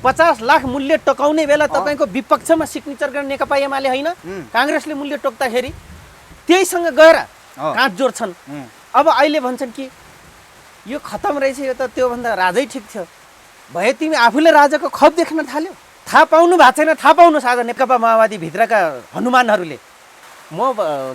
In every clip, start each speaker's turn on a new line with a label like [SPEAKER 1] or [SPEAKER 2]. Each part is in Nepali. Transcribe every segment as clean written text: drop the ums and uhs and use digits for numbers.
[SPEAKER 1] 50 लाख मूल्य टोकाउने बेला तपाईँको विपक्षमा सिग्नेचर गर्ने नेकपा एमाले होइन, काङ्ग्रेसले मूल्य टोक्दाखेरि त्यहीसँग गएर काँध जोड्छन्। अब अहिले भन्छन् कि यो खतम रहेछ, यो त त्योभन्दा राजै ठिक थियो। भए तिमी आफूले राजाको खप देख्न थाल्यो। थाहा पाउनु भएको छैन, थाहा पाउनुहोस् आज नेकपा माओवादी भित्रका हनुमानहरूले। म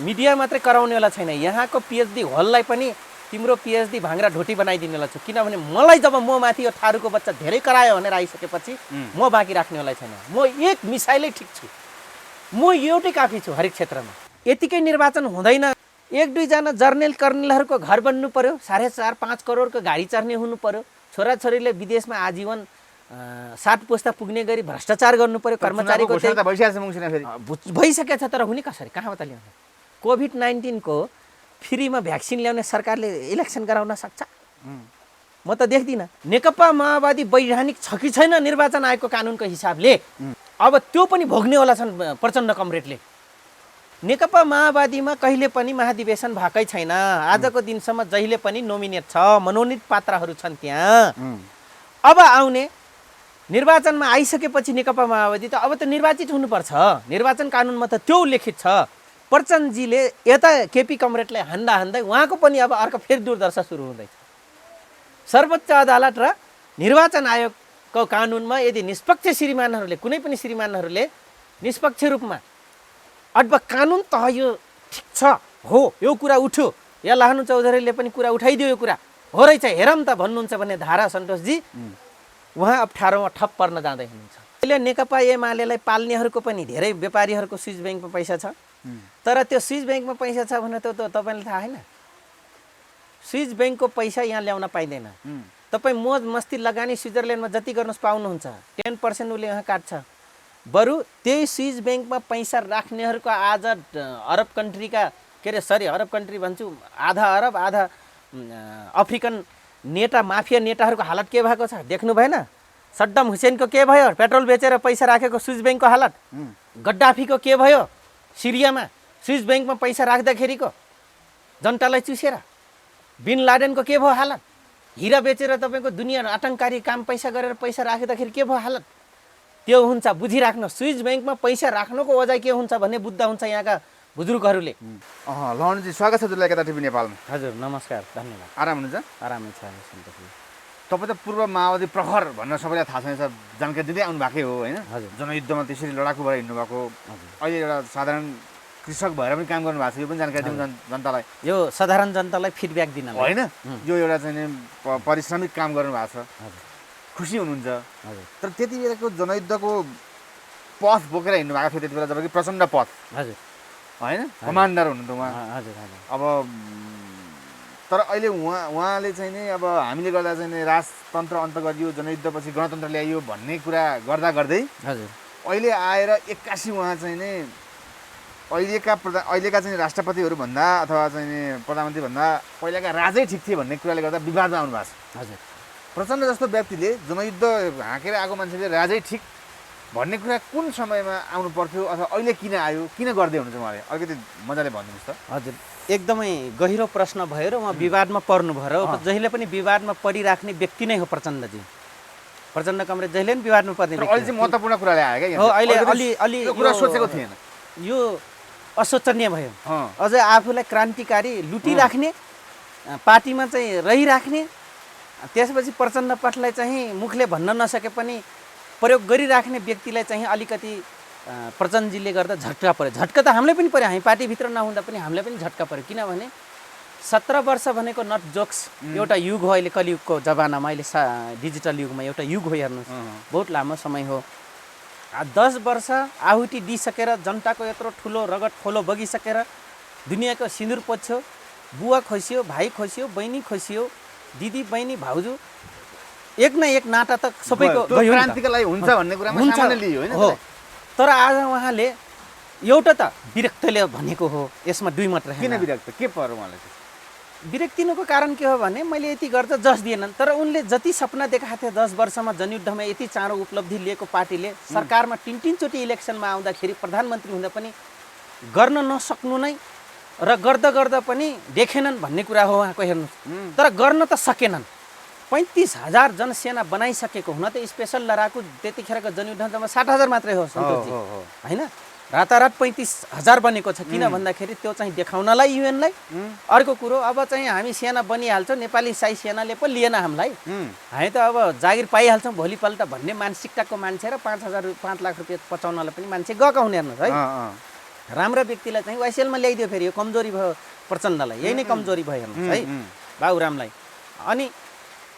[SPEAKER 1] मिडिया मात्रै कराउनेवाला छैन, यहाँको पिएचडी हललाई पनि तिम्रो पिएचडी भाङ्रा ढोटी बनाइदिनेवाला छु। किनभने मलाई जब म माथि यो थारूको बच्चा धेरै करायो भनेर आइसकेपछि म बाँकी राख्नेवाला छैन। म एक मिसाइलै ठिक छु, म एउटै काफी छु हरेक क्षेत्रमा। यतिकै निर्वाचन हुँदैन, 1-2 जना जर्नेल कर्नेलहरूको घर बन्नु पर्यो, 4.5-5 करोडको गाडी चढ्ने हुनु पर्यो, छोराछोरीले विदेशमा आजीवन 7 पुस्ता पुग्ने गरी भ्रष्टाचार गर्नु पर्यो, कर्मचारीको भइसकेछ। तर हुने कसरी, कहाँबाट ल्याउने? कोभिड-19 को फ्रीमा भ्याक्सिन ल्याउने सरकारले इलेक्सन गराउन सक्छ? म त देख्दिनँ। नेकपा माओवादी वैधानिक छ कि छैन निर्वाचन आयोगको कानुनको हिसाबले? अब त्यो पनि भोग्नेवाला छन् प्रचण्ड कमरेडले। नेकपा माओवादीमा कहिले पनि महाधिवेशन भएकै छैन। आजको दिनसम्म जहिले पनि नोमिनेट छ, मनोनित पात्रहरू छन् त्यहाँ। अब आउने निर्वाचनमा आइसकेपछि नेकपा माओवादी त अब त निर्वाचित हुनुपर्छ। निर्वाचन कानुनमा त त्यो उल्लेखित छ। प्रचण्डजीले यता केपी कमरेडलाई हान्दा उहाँको पनि अब अर्को फेरि दुर्दशा सुरु हुँदैछ। सर्वोच्च अदालत र निर्वाचन आयोगको कानुनमा यदि निष्पक्ष श्रीमानहरूले, कुनै पनि श्रीमानहरूले निष्पक्ष रूपमा अथवा कानुन त यो ठिक छ हो, यो कुरा उठ्यो, या लाहनु चौधरीले पनि कुरा उठाइदियो, यो कुरा हो रहेछ हेरौँ त भन्नुहुन्छ भने धारा सन्तोषजी उहाँ अप्ठ्यारोमा ठप पर्न जाँदै हुनुहुन्छ। अहिले नेकपा एमालेलाई पाल्नेहरूको पनि धेरै व्यापारीहरूको स्विस ब्याङ्कमा पैसा छ। तर त्यो स्विस ब्याङ्कमा पैसा छ भने त तपाईँलाई थाहा होइन। स्विस ब्याङ्कको पैसा यहाँ ल्याउन पाइँदैन। तपाईँ मोज मस्ती लगानी स्विजरल्यान्डमा जति गर्नुहोस् पाउनुहुन्छ, 10% उसले यहाँ काट्छ। बरु त्यही स्विस ब्याङ्कमा पैसा राख्नेहरूको आज अरब कन्ट्रीका अरब कन्ट्री भन्छु, आधा अरब आधा अफ्रिकन नेता माफिया नेताहरूको हालत के भएको छ देख्नु भएन? सद्दाम हुसेनको के भयो? पेट्रोल बेचेर पैसा राखेको स्विस ब्याङ्कको हालत। गड्डाफीको के भयो सिरियामा? स्विस ब्याङ्कमा पैसा राख्दाखेरिको जनतालाई चुसेर। बिन लाडेनको के भयो हालत? हिरा बेचेर तपाईँको दुनियाँ आतङ्ककारी काम पैसा गरेर पैसा राख्दाखेरि के भयो हालत? त्यो हुन्छ बुझिराख्नु। स्विस ब्याङ्कमा पैसा राख्नुको वजह के हुन्छ भन्ने बुझ्दा हुन्छ यहाँका बुजुर्गहरूले।
[SPEAKER 2] लहनजी स्वागत छ हजुरलाई एकता टिभी नेपालमा।
[SPEAKER 1] हजुर नमस्कार, धन्यवाद।
[SPEAKER 2] आराम हुनुहुन्छ?
[SPEAKER 1] आरामै छ सन्तोषजी।
[SPEAKER 2] तपाईँ त पूर्व माओवादी प्रहर भनेर सबैलाई थाहा छैन, जानकारी दिँदै आउनु भएकै हो होइन?
[SPEAKER 1] हजुर।
[SPEAKER 2] जनयुद्धमा त्यसरी लडाकु भएर हिँड्नु भएको, अहिले एउटा साधारण कृषक भएर पनि काम गर्नु भएको छ, यो पनि जानकारी दिउँ जनतालाई।
[SPEAKER 1] यो साधारण जनतालाई फिडब्याक दिन
[SPEAKER 2] होइन, यो एउटा चाहिँ परिश्रमिक काम गर्नु भएको छ, खुसी हुनुहुन्छ। तर त्यति बेलाको जनयुद्धको पथ बोकेर हिँड्नु भएको थियो त्यति बेला, जबकि प्रचण्ड पथ होइन, कमान्डर हुनुहुन्थ्यो उहाँ। अब तर अहिले उहाँले चाहिँ नि अब हामीले गर्दा चाहिँ नि राजतन्त्र अन्त गरियो, जनयुद्धपछि गणतन्त्र ल्याइयो भन्ने कुरा गर्दै अहिले आएर 81 उहाँ चाहिँ नि अहिलेका चाहिँ राष्ट्रपतिहरू भन्दा अथवा चाहिँ नि प्रधानमन्त्री भन्दा पहिलाका राजै ठिक थिए भन्ने कुराले गर्दा विवादमा आउनु भएको छ।
[SPEAKER 1] हजुर।
[SPEAKER 2] प्रचण्ड जस्तो व्यक्तिले जनयुद्ध हाँकेर आएको मान्छेले राजै ठिक भन्ने कुरा कुन समयमा आउनु पर्थ्यो अथवा अहिले किन आयो, किन गर्दै हुनुहुन्छ उहाँले? अलिकति मजाले भनिदिनुहोस् त।
[SPEAKER 1] हजुर, एकदमै गहिरो प्रश्न भयो र उहाँ विवादमा पर्नु भयो र जहिले पनि विवादमा परिराख्ने व्यक्ति नै हो प्रचण्डजी। प्रचण्ड कमरेड जहिले पनि विवादमा पर्ने व्यक्ति।
[SPEAKER 2] अहिले चाहिँ महत्त्वपूर्ण कुराले आयो क्या
[SPEAKER 1] हो। अहिले अलि
[SPEAKER 2] यो कुरा सोचेको थिएन,
[SPEAKER 1] यो अशोचनीय भयो। अझै आफूलाई क्रान्तिकारी लुटिराख्ने, पार्टीमा चाहिँ रहिराख्ने, त्यसपछि प्रचण्ड पथलाई चाहिँ मुखले भन्न नसके पनि प्रयोग गरिराख्ने व्यक्तिलाई चाहिँ अलिकति प्रचण्डजीले गर्दा झट्का पर्यो। झट्का त हामीलाई पनि पर्यो, हामी पार्टीभित्र नहुँदा पनि हामीलाई पनि झट्का पर्यो। किनभने 17 वर्ष भनेको नट जोक्स, एउटा युग हो। अहिले कलियुगको जमानामा, अहिले डिजिटल युगमा एउटा युग हो, हेर्नुहोस् बहुत लामो समय हो। 10 वर्ष आहुति दिइसकेर जनताको यत्रो ठुलो रगत खोलो बगिसकेर दुनियाँको सिन्दुर पोछ्यो, बुवा खोसियो, भाइ खोसियो, बहिनी खोसियो, दिदी बहिनी भाउजू, एक न एक नाता त सबैको गयो।
[SPEAKER 2] क्रान्तिको लागि हुन्छ भन्ने कुरामा सामान्य लियो होइन?
[SPEAKER 1] हो। तर आज उहाँले एउटा त विरक्तले भनेको हो, यसमा दुई मात्र।
[SPEAKER 2] किन विरक्त, के पर्यो उहाँले?
[SPEAKER 1] विरक्तिनुको कारण के हो भने मैले यति गर्दा जस दिएनन्। तर उनले जति सपना देखाएको थिए 10 वर्षमा जनयुद्धमा यति चाँडो उपलब्धि लिएको पार्टीले सरकारमा 3-3 इलेक्सनमा आउँदाखेरि प्रधानमन्त्री हुँदा पनि गर्न नसक्नु नै र गर्दा पनि देखेनन् भन्ने कुरा हो उहाँको। हेर्नुहोस्, तर गर्न त सकेनन्। 35,000 जनसेना बनाइसकेको हुन त स्पेसल लडाकु त्यतिखेरको जनयुद्धमा 60,000 मात्रै हो सन्तोषजी होइन। रातारात 35,000 बनेको छ। किन भन्दाखेरि त्यो चाहिँ देखाउनलाई युएनलाई। अर्को कुरो अब चाहिँ हामी सेना बनिहाल्छौँ, नेपाली शाही सेनाले पो लिएन हामीलाई, हामी त अब जागिर पाइहाल्छौँ भोलिपल्ट भन्ने मानसिकताको मान्छे र 5 लाख रुपियाँ पचाउनलाई पनि मान्छे गएका हुने हेर्नुहोस् है। राम्रो व्यक्तिलाई चाहिँ वाइसिएलमा ल्याइदियो फेरि, यो कमजोरी भयो प्रचण्डलाई, यही नै कमजोरी भयो हेर्नुहोस् है बाबुरामलाई। अनि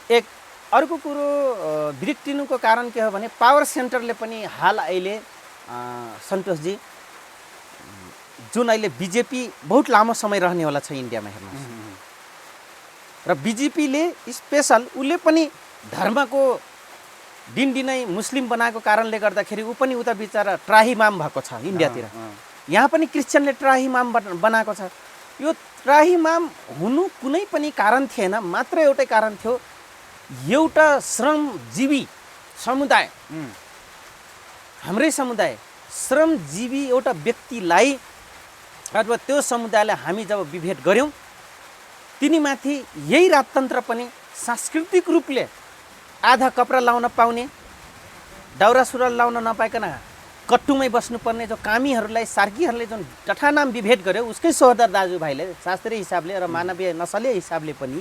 [SPEAKER 1] एक अर्को कुरो बिग्रिनुको कारण के हो भने पावर सेन्टरले पनि हाल अहिले सन्तोषजी जुन अहिले बिजेपी बहुत लामो समय रहनेवाला छ इन्डियामा हेर्नुहोस्, र बिजेपीले स्पेसल उसले पनि धर्मको दिनदिनै मुस्लिम बनाएको कारणले गर्दाखेरि ऊ पनि उता बिचरा त्राहिमाम भएको छ इन्डियातिर। यहाँ पनि क्रिस्चियनले त्राहिमाम बनाएको छ। यो त्राहिमाम हुनु कुनै पनि कारण थिएन, मात्र एउटै कारण थियो, एउटा श्रमजीवी समुदाय, हाम्रै समुदाय श्रमजीवी एउटा व्यक्तिलाई अथवा त्यो समुदायलाई हामी जब विभेद गऱ्यौँ, तिनीमाथि यही राजतन्त्र पनि सांस्कृतिक रूपले आधा कपडा लाउन पाउने, दाउरा सुरुवाल लाउन नपाइकन कट्टुमै बस्नुपर्ने जो कामीहरूलाई सार्कीहरूले जुन जठानाम विभेद गर्यो, उसकै सहोदर दाजुभाइले शास्त्रीय हिसाबले र मानवीय नसलीय हिसाबले पनि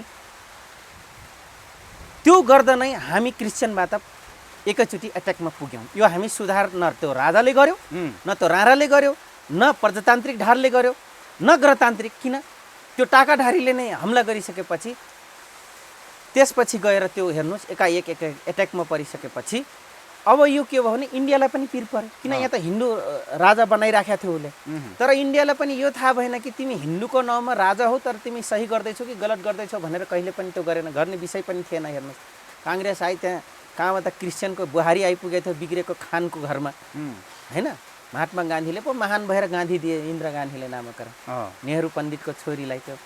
[SPEAKER 1] त्यो गर्दा नै हामी क्रिस्चियनबाट एकैचोटि एट्याकमा पुग्यौँ। यो हामी सुधार न त्यो राजाले गर्यो, न त्यो राणाले गर्यो, न प्रजातान्त्रिक ढालले गर्यो, न गणतान्त्रिक। किन त्यो टाकाधारीले नै हमला गरिसकेपछि त्यसपछि गएर त्यो हेर्नुहोस् एकाएक एट्याकमा परिसकेपछि अब यो के भयो भने इन्डियालाई पनि पिर पर्यो। किन यहाँ त हिन्दू राजा बनाइराखेको थियो उसले, तर इन्डियालाई पनि यो थाहा भएन कि तिमी हिन्दूको नाउँमा राजा हो तर तिमी सही गर्दैछौ कि गलत गर्दैछौ भनेर कहिले पनि त्यो गरेन, गर्ने विषय पनि थिएन। हेर्नुहोस् काङ्ग्रेस आइ त्यहाँ कहाँमा त क्रिस्चियनको बुहारी आइपुगेको थियो बिग्रेको खानको घरमा होइन। महात्मा गान्धीले पो महान भएर गान्धी दिए, इन्दिरा गान्धीले नामकरण नेहरू पण्डितको छोरीलाई त्यो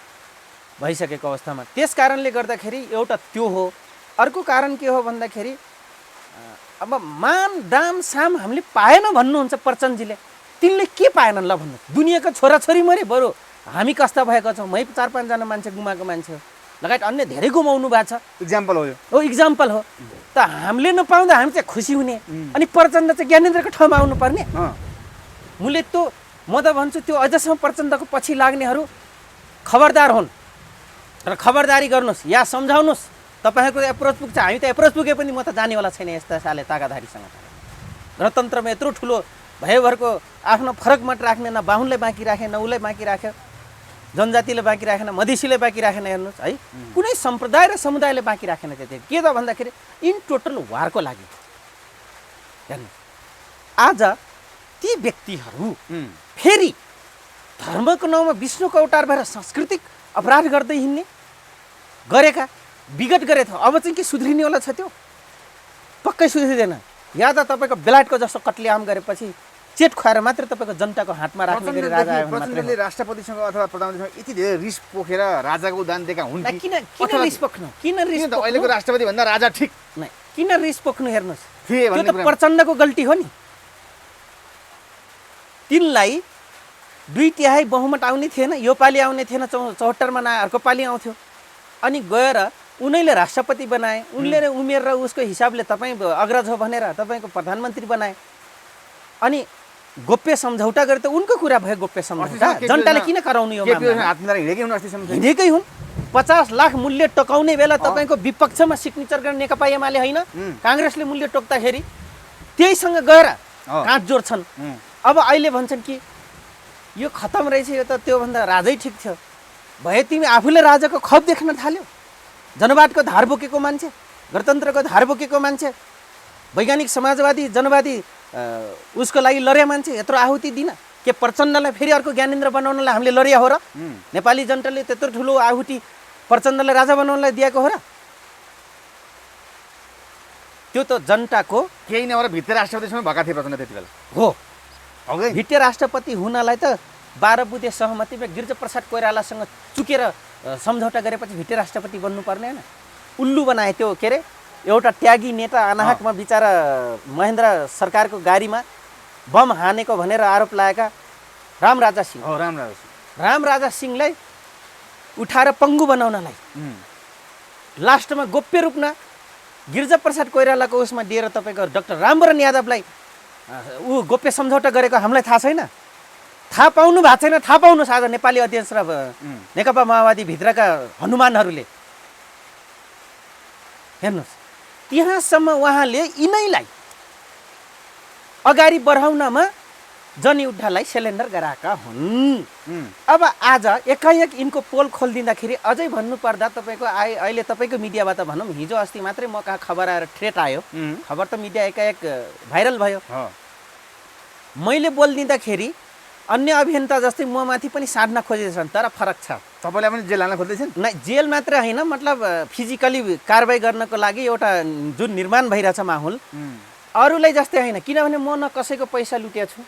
[SPEAKER 1] भइसकेको अवस्थामा। त्यस कारणले गर्दाखेरि एउटा त्यो हो। अर्को कारण के हो भन्दाखेरि अब मान दाम साम हामीले पाएन भन्नुहुन्छ प्रचण्डजीले, तिनले के पाएनन् ल भन्नु। दुनियाँको छोराछोरी मरे, बरु हामी कस्ता भएका छौँ, मै 4-5 जना मान्छे गुमाएको मान्छे हो, लगायत अन्य धेरै गुमाउनु भएको छ।
[SPEAKER 2] इक्जाम्पल हो यो,
[SPEAKER 1] इक्जाम्पल हो। त हामीले नपाउँदा हामी चाहिँ खुसी हुने, अनि प्रचण्ड चाहिँ ज्ञानेन्द्रको ठाउँमा आउनुपर्ने। मैले त्यो म त भन्छु त्यो अझसम्म प्रचण्डको पछि लाग्नेहरू खबरदार हुन् र खबरदारी गर्नुहोस् या सम्झाउनुहोस्। तपाईँहरूको एप्रोच पुग्छ, हामी त एप्रोच पुगे पनि म त जानेवाला छैन यस्ता साले ताकाधारीसँग। गणतन्त्रमा यत्रो ठुलो भयभरको आफ्नो फरक मत राख्ने, न बाहुनलाई बाँकी राखे, न उसलाई बाँकी राख्यो, जनजातिले बाँकी राखेन, मधेसीले बाँकी राखेन। हेर्नुहोस् है, कुनै सम्प्रदाय र समुदायले बाँकी राखेन। त्यति के त भन्दाखेरि इन टोटल वारको लागि हेर्नु आज ती व्यक्तिहरू फेरि धर्मको नाउँमा विष्णुको अवतार भएर सांस्कृतिक अपराध गर्दै हिँड्ने गरेका, विगत गरे थियो। अब चाहिँ के सुध्रिनेवाला छ त्यो? पक्कै सुध्रिँदैन। या त तपाईँको बेलायतको जस्तो कत्लेआम गरेपछि चेट खुवाएर मात्र तपाईँको जनताको हातमा राख्ने गरी राजा आयो भने मात्रै।
[SPEAKER 2] राष्ट्रपतिसँग अथवा प्रधानमन्त्रीसँग यति धेरै रिस पोखेर राजाको उदान दिएका हुन्।
[SPEAKER 1] किन रिस पोख्नु? किन रिस?
[SPEAKER 2] अहिलेको राष्ट्रपति भन्दा राजा ठिक
[SPEAKER 1] नै। किन रिस पोख्नु? हेर्नुहोस् त्यो त प्रचण्डको गल्ती हो नि। तिनलाई 2/3 बहुमत आउने थिएन, यो पालि आउने थिएन, 74मा नआए, अर्को पालि आउँथ्यो। अनि गएर उनैले राष्ट्रपति बनाए, उनले उमेर र उसको हिसाबले तपाईँ अग्रज हो भनेर तपाईँको प्रधानमन्त्री बनाए। अनि गोप्य सम्झौता गरे त उनको कुरा भयो। गोप्य सम्झौता जनताले किन कराउनु? यो हिँडेकै हुन्। 50 लाख मूल्य टोकाउने बेला तपाईँको विपक्षमा सिग्नेचर गर्ने नेकपा एमाले होइन, काङ्ग्रेसले मूल्य टोक्दाखेरि त्यहीसँग गएर काँध जोड्छन्। अब अहिले भन्छन् कि यो खतम रहेछ, यो त त्योभन्दा राजै ठिक थियो। भए तिमी आफूले राजाको खप देख्न थाल्यौ। जनवादको धार बोकेको मान्छे, गणतन्त्रको धार बोकेको मान्छे, वैज्ञानिक समाजवादी जनवादी उसको लागि लड्या मान्छे यत्रो आहुति दिन के प्रचण्डलाई फेरि अर्को ज्ञानेन्द्र बनाउनलाई हामीले लड्या हो र? नेपाली जनताले त्यत्रो ठुलो आहुति प्रचण्डलाई राजा बनाउनलाई दिएको हो र? त्यो त जनताको
[SPEAKER 2] केही नभएर भित्र राष्ट्रपतिसँग भएका थिए प्रचण्ड त्यति बेला
[SPEAKER 1] हो। भित्र राष्ट्रपति हुनलाई त 12 बुँदे सहमतिमा गिरिजाप्रसाद कोइरालासँग चुकेर सम्झौता गरेपछि भित्र राष्ट्रपति बन्नुपर्ने होइन। उल्लु बनाए त्यो के अरे एउटा त्यागी नेता अनाहकमा बिचारा महेन्द्र सरकारको गाडीमा बम हानेको भनेर आरोप लागेका रामराजा सिंह। रामराजा सिंहलाई उठाएर पङ्गु बनाउनलाई लास्टमा गोप्य रूपमा गिरिजाप्रसाद कोइरालाको उसमा दिएर तपाईँको डाक्टर रामवरण यादवलाई ऊ गोप्य सम्झौता गरेको हामीलाई थाहा छैन। थाहा पाउनु भएको छैन, थाहा पाउनुहोस् आज नेपाली अध्यक्ष र नेकपा माओवादी भित्रका हनुमानहरूले। हेर्नुहोस् त्यहाँसम्म उहाँले यिनैलाई अगाडि बढाउनमा जनयुद्धलाई सिलिन्डर गराएका हुन्। अब आज एकाएक यिनको पोल खोलिदिँदाखेरि अझै भन्नुपर्दा तपाईँको अहिले तपाईँको मिडियाबाट भनौँ, हिजो अस्ति मात्रै म कहाँ खबर आएर थ्रेट आयो, खबर त मिडिया एकाएक भाइरल भयो। मैले बोलिदिँदाखेरि अन्य अभियन्ता जस्तै म माथि पनि साध्न खोजेछन्, तर फरक छ।
[SPEAKER 2] तपाईँलाई पनि जेल हाल्न खोज्दैछन्?
[SPEAKER 1] नै, जेल मात्र होइन, मतलब फिजिकली कारबाही गर्नको लागि एउटा जुन निर्माण भइरहेछ माहौल अरूलाई जस्तै होइन। किनभने म न कसैको पैसा लुटेको छु,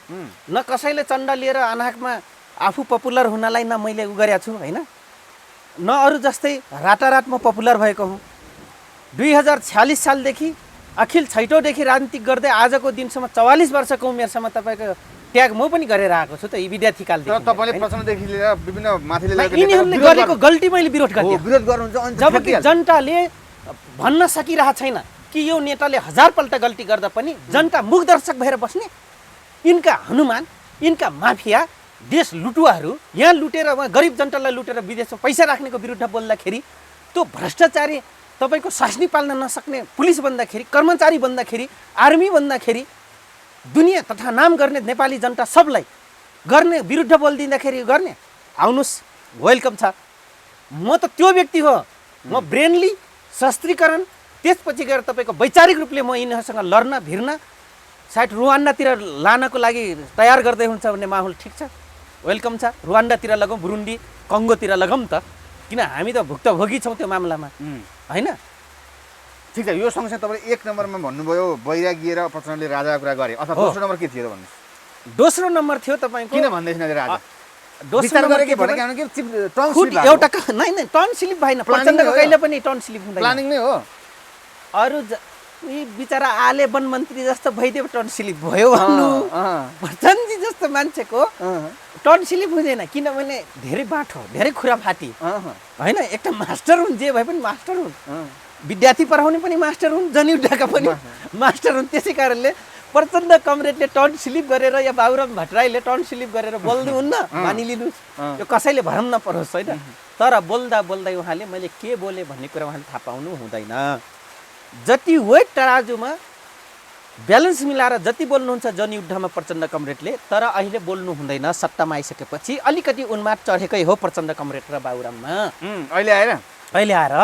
[SPEAKER 1] न कसैले चन्दा लिएर अनाहकमा आफू पपुलर हुनलाई न मैले उ गरेको छु होइन, न अरू जस्तै रातारात म पपुलर भएको हुँ। 2046 सालदेखि अखिल छैटौँदेखि राजनीति गर्दै आजको दिनसम्म 44 वर्षको उमेरसम्म तपाईँको त्याग म पनि गरेर आएको छु त यी विद्यार्थी कालदेखि।
[SPEAKER 2] तपाईँले प्रचण्डदेखि लिएर विभिन्न माथिले
[SPEAKER 1] यिनीहरूले गरेको गल्ती मैले विरोध गरेँ।
[SPEAKER 2] विरोध गर्नुहुन्छ,
[SPEAKER 1] जबकि जनताले भन्न सकिरहेको छैन कि यो नेताले 1000 पल्ट गल्ती गर्दा पनि जनता मुखदर्शक भएर बस्ने। यिनका हनुमान, यिनका माफिया, देश लुटुवाहरू यहाँ लुटेर उहाँ गरिब जनतालाई लुटेर विदेशमा पैसा राख्नेको विरुद्ध बोल्दाखेरि, त्यो भ्रष्टाचारी तपाईँको शासनी पाल्न नसक्ने पुलिस बन्दाखेरि, कर्मचारी बन्दाखेरि, आर्मी बन्दाखेरि, दुनियाँ तथा नाम गर्ने नेपाली जनता सबलाई गर्ने विरुद्ध बोलिदिँदाखेरि गर्ने, आउनुहोस् वेलकम छ। म त त्यो व्यक्ति हो, म ब्रेनली शस्त्रीकरण त्यसपछि गएर तपाईँको वैचारिक रूपले म यिनीहरूसँग लड्न भिर्न सायद रुवान्डातिर लानको लागि तयार गर्दै हुन्छ भन्ने माहौल ठिक छ, वेलकम छ। रुवान्डातिर लगौँ, बुरुन्डी, कङ्गोतिर लगौँ त, किन हामी त भुक्तभोगी छौँ त्यो मामलामा होइन।
[SPEAKER 2] ठिक छ, यो सँगसँगै तपाईँले 1 नम्बरमा भन्नुभयो वैरागी र प्रचण्डले राजाको कुरा गरे, अथवा दोस्रो नम्बर के थियो त भन्नुहोस्?
[SPEAKER 1] दोस्रो नम्बर थियो तपाईँको,
[SPEAKER 2] किन भन्दैछन् राजा?
[SPEAKER 1] दोस्रो नम्बर के एउटा नै टर्न स्लिप भएन, प्रचण्डको कहिले पनि टर्न स्लिप हुँदैन,
[SPEAKER 2] प्लानिङ नै हो।
[SPEAKER 1] अरू यी बिचरा आले वन मन्त्री जस्तो भइदियो टर्न स्लिप भयो भन्नु, प्रचण्डजी जस्तो मान्छेको टर्न स्लिप हुँदैन। किनभने धेरै बाठो, धेरै खुराफाती होइन, एउटा मास्टर हुन्, जे भए पनि मास्टर हुन्, विद्यार्थी पढाउने पनि मास्टर हुन्, जनयुद्धका पनि मास्टर हुन्। त्यसै कारणले प्रचण्ड कमरेडले टर्न स्लिप गरेर या बाबुराम भट्टराईले टर्न स्लिप गरेर बोल्नुहुन्न मानिलिनुहोस्, यो कसैले भरम नपरोस् होइन। तर बोल्दा बोल्दै उहाँले मैले के बोलेँ भन्ने कुरा उहाँले थाहा पाउनु हुँदैन। जति वेट तराजुमा ब्यालेन्स मिलाएर जति बोल्नुहुन्छ जनयुद्धमा प्रचण्ड कमरेडले, तर अहिले बोल्नु हुँदैन। सत्तामा आइसकेपछि अलिकति उन्माद चढेकै हो प्रचण्ड कमरेड र बाबुराममा। अहिले आएर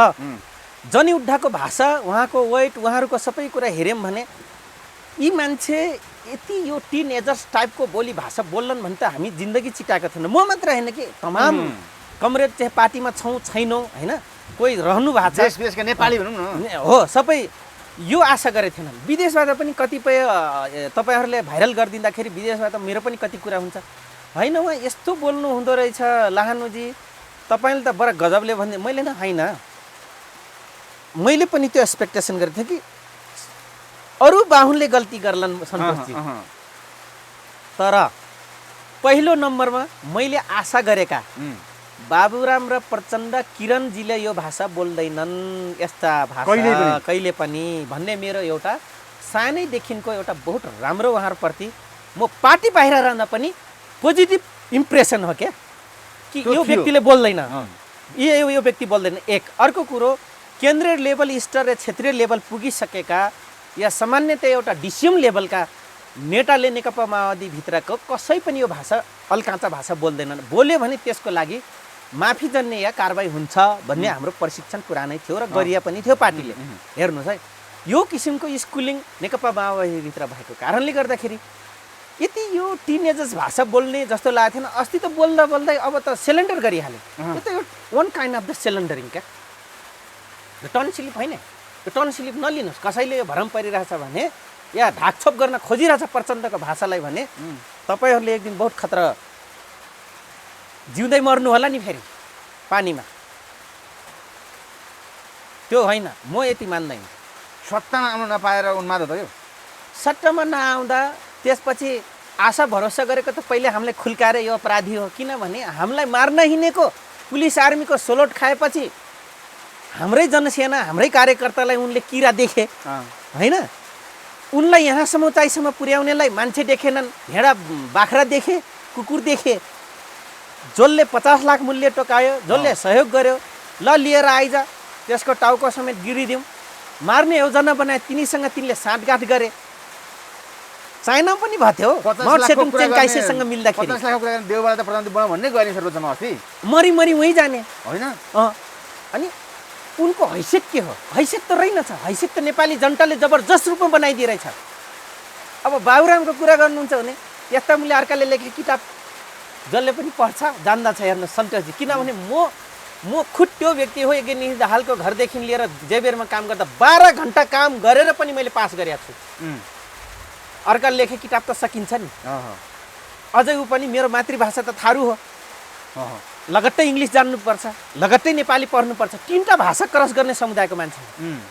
[SPEAKER 1] जनयुद्धको भाषा, उहाँको वेट, उहाँहरूको सबै कुरा हेऱ्यौँ भने यी मान्छे यति यो टिनएजर्स टाइपको बोली भाषा बोल्छन् भने त हामी जिन्दगी चिताएको थिएन। म मात्र होइन कि तमाम कमरेड चाहिँ पार्टीमा छौँ छैनौँ होइन, कोही रहनु भएको छ
[SPEAKER 2] देशका नेपाली भनौँ न
[SPEAKER 1] हो, सबै यो आशा गरेको थिएनन्। विदेशबाट पनि कतिपय तपाईँहरूले भाइरल गरिदिँदाखेरि विदेशबाट मेरो पनि कति कुरा हुन्छ होइन, उहाँ यस्तो बोल्नु हुँदो रहेछ लाहानुजी, तपाईँले त बडा गजबले भन्दै। मैले न होइन, मैले पनि त्यो एक्सपेक्टेसन गरेको थिएँ कि अरू बाहुनले गल्ती गर्लान् सन्तोषजी, तर पहिलो नम्बरमा मैले आशा गरेका बाबुराम र प्रचण्ड, किरणजीले यो भाषा बोल्दैनन्, यस्ता भाषा कहिले पनि भन्ने मेरो एउटा सानैदेखिको एउटा बहुत राम्रो उहाँहरूप्रति म पार्टी बाहिर रहँदा पनि पोजिटिभ इम्प्रेसन हो क्या, कि यो व्यक्तिले बोल्दैन, यो व्यक्ति बोल्दैन। एक अर्को कुरो, केन्द्रीय लेभल स्तर र क्षेत्रीय लेभल पुगिसकेका या सामान्यतया एउटा डिसिएम लेभलका नेताले नेकपा माओवादी भित्रको कसै पनि यो भाषा अलकाँचा भाषा बोल्दैनन्। बोल्यो भने त्यसको लागि माफी जन्ने या कारबाही हुन्छ भन्ने हाम्रो प्रशिक्षण पुरानै थियो र गरिया पनि थियो पार्टीले। हेर्नुहोस् है, यो किसिमको स्कुलिङ नेकपा माओवादीभित्र भएको कारणले गर्दाखेरि यति यो टिनेजर्स भाषा बोल्ने जस्तो लागेको थिएन। अस्ति त बोल्दा बोल्दै अब त सिलिन्डर गरिहाल्यो। यो त यो वान काइन्ड अफ द सिलिन्डरिङ क्या, टर्न स्लिप होइन। यो टर्न स्लिप नलिनुहोस्। कसैले यो भरम परिरहेछ भने या ढाकछोप गर्न खोजिरहेछ प्रचण्डको भाषालाई भने तपाईँहरूले एक दिन बहुत खतरा जिउँदै मर्नु होला नि फेरि पानीमा। त्यो होइन, म यति मान्दैन।
[SPEAKER 2] सत्तामा आउनु नपाएर उन्माद हो त यो।
[SPEAKER 1] सट्टामा नआउँदा त्यसपछि आशा भरोसा गरेको त पहिले हामीलाई खुल्काएर यो अपराधी हो। किनभने हामीलाई मार्न हिँडेको पुलिस आर्मीको सोलोट खाएपछि हाम्रै जनसेना हाम्रै कार्यकर्तालाई उनले किरा देखे होइन, उनलाई यहाँसम्म उचाइसम्म पुर्याउनेलाई मान्छे देखेनन्, भेडा बाख्रा देखे, कुकुर देखे। जसले 50 लाख मूल्य टोकायो, जसले सहयोग गर्यो, ल लिएर आइज, त्यसको टाउको समेत गिरिदिउँ, मार्ने योजना बनाए, तिनीसँग तिनले साँठगाँठ गरे। चाइना पनि भयो माओ सेतुङ चेन काइसेसँग मिल्दाखेरि
[SPEAKER 2] 50 लाखको कुरा देउबालाई त प्रधानमन्त्री बनाऊ भन्ने गरे सर्वोच्चमा अस्ति,
[SPEAKER 1] मरी वहीँ जाने
[SPEAKER 2] होइन।
[SPEAKER 1] अनि उनको हैसियत के हो? हैसियत त रहेनछ। हैसियत त नेपाली जनताले जबरजस्त रूपमा बनाइदिइरहेछ। अब बाबुरामको कुरा गर्नुहुन्छ भने यस्ता मूल्य अर्काले लेखेको किताब जसले पनि पढ्छ जान्दछ। हेर्नु सन्तोषजी, किनभने म खुद त्यो व्यक्ति हो, यज्ञ हालको घरदेखि लिएर जेबेरमा काम गर्दा 12 घन्टा काम गरेर पनि मैले पास गरेको छु। अर्काले लेखेको किताब त सकिन्छ नि। अझै ऊ पनि मेरो मातृभाषा त थारू हो, लगत्तै इङ्ग्लिस जान्नुपर्छ, लगत्तै नेपाली पढ्नुपर्छ। 3टा भाषा क्रस गर्ने समुदायको मान्छे।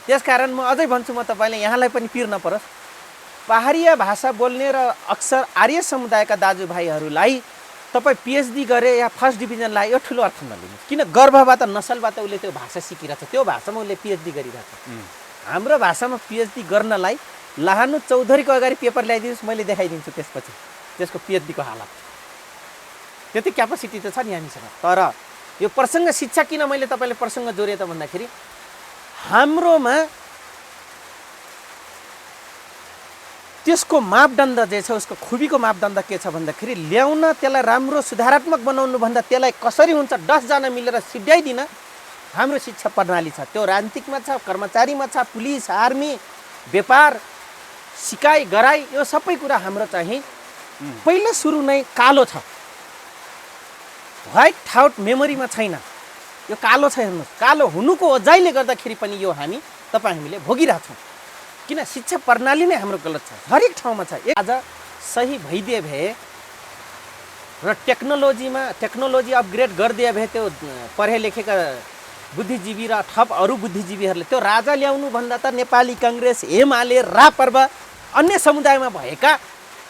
[SPEAKER 1] त्यसकारण म अझै भन्छु, म तपाईँले यहाँलाई पनि पिर नपरोस्, पहाडिया भाषा बोल्ने र अक्सर आर्य समुदायका दाजुभाइहरूलाई तपाईँ पिएचडी गरे या फर्स्ट डिभिजन लाए, यो ठुलो अर्थ नलिनुहोस्। किन गर्भबाट नसलबाट उसले त्यो भाषा सिकिरहेछ, त्यो भाषामा उसले पिएचडी गरिरहेछ। हाम्रो भाषामा पिएचडी गर्नलाई लाहानु चौधरीको अगाडि पेपर ल्याइदिनुहोस्, मैले देखाइदिन्छु त्यसपछि त्यसको पिएचडीको हालत। त्यति क्यापासिटी त छ नि हामीसँग। तर यो प्रसङ्ग शिक्षा किन मैले तपाईँले प्रसङ्ग जोडेँ त भन्दाखेरि हाम्रोमा त्यसको मापदण्ड जे छ, उसको खुबीको मापदण्ड के छ भन्दाखेरि ल्याउन, त्यसलाई राम्रो सुधारात्मक बनाउनुभन्दा त्यसलाई कसरी हुन्छ 10 जना मिलेर सिध्याइदिन हाम्रो शिक्षा प्रणाली छ। त्यो राजनीतिकमा छ, कर्मचारीमा छ, पुलिस, आर्मी, व्यापार, सिकाइ गराई, यो सबै कुरा हाम्रो चाहिँ पहिला सुरु नै कालो छ। व्हाइट आउट मेमोरीमा छैन, यो कालो छ। हेर्नुहोस्, कालो हुनुको अझैले गर्दाखेरि पनि यो हामीले भोगिरहेछौँ। किन? शिक्षा प्रणाली नै हाम्रो गलत छ, हरेक ठाउँमा छ। आज सही भइदिए भए र टेक्नोलोजी अपग्रेड गरिदिए भए त्यो पढे लेखेका बुद्धिजीवी र थप अरू बुद्धिजीवीहरूले त्यो राजा ल्याउनु भन्दा त नेपाली काङ्ग्रेस, एमाले, राप्रपा, अन्य समुदायमा भएका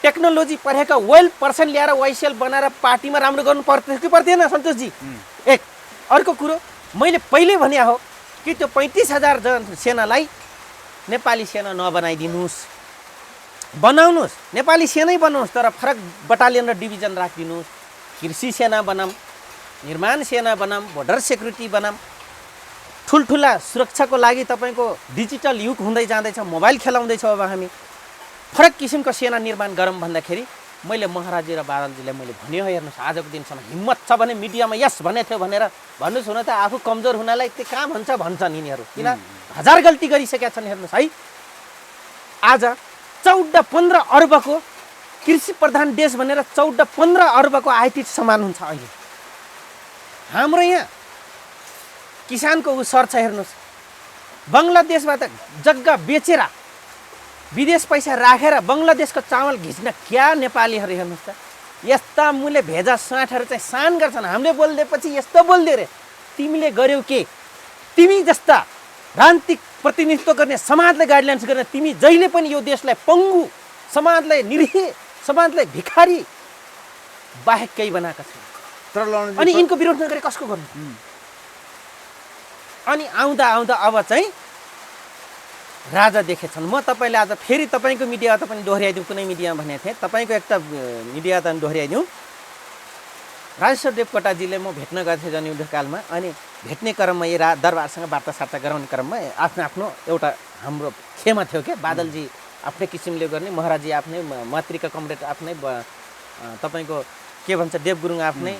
[SPEAKER 1] टेक्नोलोजी पढेका वेल पर्सन ल्याएर वाइसिएल बनाएर पार्टीमा राम्रो गर्नु पर्थ्यो कि पर्दैन सन्तोषजी? एक अर्को कुरो मैले पहिले भने हो कि त्यो 35,000 सेनालाई नेपाली सेना नबनाइदिनुहोस्, बनाउनुहोस्, नेपाली सेनै बनाउनुहोस्, तर फरक बटालियन र डिभिजन राखिदिनुहोस्। कृषि सेना बनाऊँ, निर्माण सेना बनाऊँ, बोर्डर सेक्युरिटी बनाऊँ, ठुल्ठुला सुरक्षाको लागि तपाईँको डिजिटल युग हुँदै जाँदैछ, मोबाइल खेलाउँदैछ। अब हामी फरक किसिमको सेना निर्माण गरौँ भन्दाखेरि मैले महाराजी र बादलजीलाई मैले भन्यो, हेर्नुहोस् आजको दिनसम्म हिम्मत छ भने मिडियामा यस भनेको थियो भनेर भन्नुहोस्। हुन त आफू कमजोर हुनालाई त्यो काम हुन्छ भन्छन् यिनीहरू, किन 1000 गल्ती गरिसकेका छन्। हेर्नुहोस् है, आज 14-15 अर्बको कृषि प्रधान देश भनेर 14-15 अर्बको आइटी समान हुन्छ अहिले। हाम्रो यहाँ किसानको उसर छ। हेर्नुहोस्, बङ्गलादेशबाट जग्गा बेचेर विदेश पैसा राखेर बङ्गलादेशको चामल घिच्न क्या नेपालीहरू हेर्नुहोस् त, यस्ता मूल्य भेजा साँठहरू चाहिँ सान गर्छन्। हामीले बोलिदिएपछि यस्तो बोलिदियो रे, तिमीले गर्यौ के? तिमी जस्ता राजनीतिक प्रतिनिधित्व गर्ने, समाजलाई गाइडलाइन्स गर्ने तिमी जहिले पनि यो देशलाई पङ्गु, समाजलाई निरीह, समाजलाई भिखारी बाहेक केही बनाएका छन्। अनि यिनको विरोध नगरे कसको गर्नु? अनि आउँदा आउँदा अब चाहिँ राजा देखेछन्। म तपाईँले आज फेरि तपाईँको मिडिया त पनि दोहोऱ्याइदिउँ, कुनै मिडियामा भनेको थिएँ, तपाईँको एउटा मिडिया त दोहोऱ्याइदिउँ। राजेश्वर देवकोटाजीले म भेट्न गएको थिएँ जनयुद्धकालमा, अनि भेट्ने क्रममा यी दरबारसँग वार्तासार्ता गराउने क्रममा आफ्नो आफ्नो एउटा हाम्रो खेमा थियो क्या। बादलजी आफ्नै किसिमले गर्ने, महाराजी आफ्नै, मातृका कमरेड आफ्नै, तपाईँको के भन्छ देव गुरुङ आफ्नै,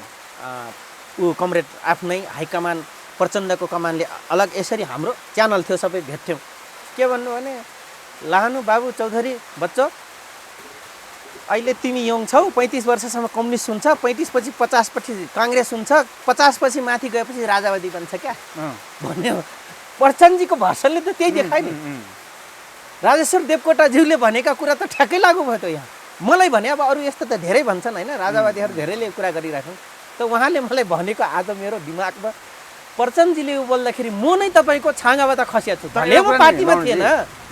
[SPEAKER 1] ऊ कमरेड आफ्नै, हाइकमान प्रचण्डको कमानले अलग, यसरी हाम्रो च्यानल थियो, सबै भेट्थ्यौँ। के भन्नु भने, लाहानु बाबु चौधरी बच्चो, अहिले तिमी यङ छौ, 35 वर्षसम्म कम्युनिस्ट हुन्छ, 35 पछि 50 पछि काङ्ग्रेस हुन्छ, 50 पछि माथि गएपछि राजावादी बन्छ क्या भन्यो। प्रचण्डजीको भाषणले त त्यही देखायो नि। राजेश्वर देवकोटाज्यूले भनेका कुरा त ठ्याक्कै लागु भयो त यहाँ। मलाई भने अब अरू यस्तो त धेरै भन्छन् होइन, राजावादीहरू धेरैले कुरा गरिराख्छन्, त उहाँले मलाई भनेको आज मेरो दिमागमा प्रचण्डजीले बोल्दाखेरि म नै तपाईँको छाँगाबाट खसिया छु, म पार्टीमा थिएन।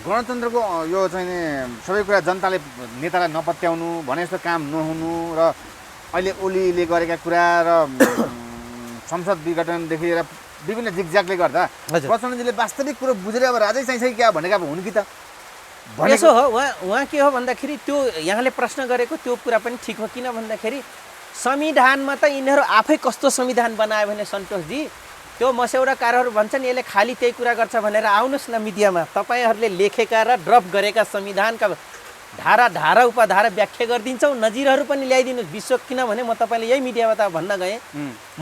[SPEAKER 2] गणतन्त्रको यो चाहिँ सबै कुरा जनताले नेतालाई नपत्याउनु, भने जस्तो काम नहुनु र अहिले ओलीले गरेका कुरा र संसद विघटनदेखि लिएर विभिन्न जिगज्यागले गर्दा
[SPEAKER 1] हजुर।
[SPEAKER 2] प्रचण्डजीले वास्तविक कुरो बुझेर अब राजै चाहिन्छ कि क्या भनेको अब हुन् कि त
[SPEAKER 1] यसो हो उहाँ के हो भन्दाखेरि त्यो यहाँले प्रश्न गरेको त्यो कुरा पनि ठिक हो। किन भन्दाखेरि संविधानमा त यिनीहरू आफै कस्तो संविधान बनायो भने सन्तोषजी त्यो मस्यौडाकारहरू भन्छन् यसले खालि त्यही कुरा गर्छ भनेर आउनुहोस् न मिडियामा तपाईँहरूले लेखेका र ड्रप गरेका संविधानका धारा धारा उपधारा व्याख्या गरिदिन्छौँ, नजिरहरू पनि ल्याइदिनुहोस् विश्व। किनभने म तपाईँले यही मिडियाबाट भन्न गएँ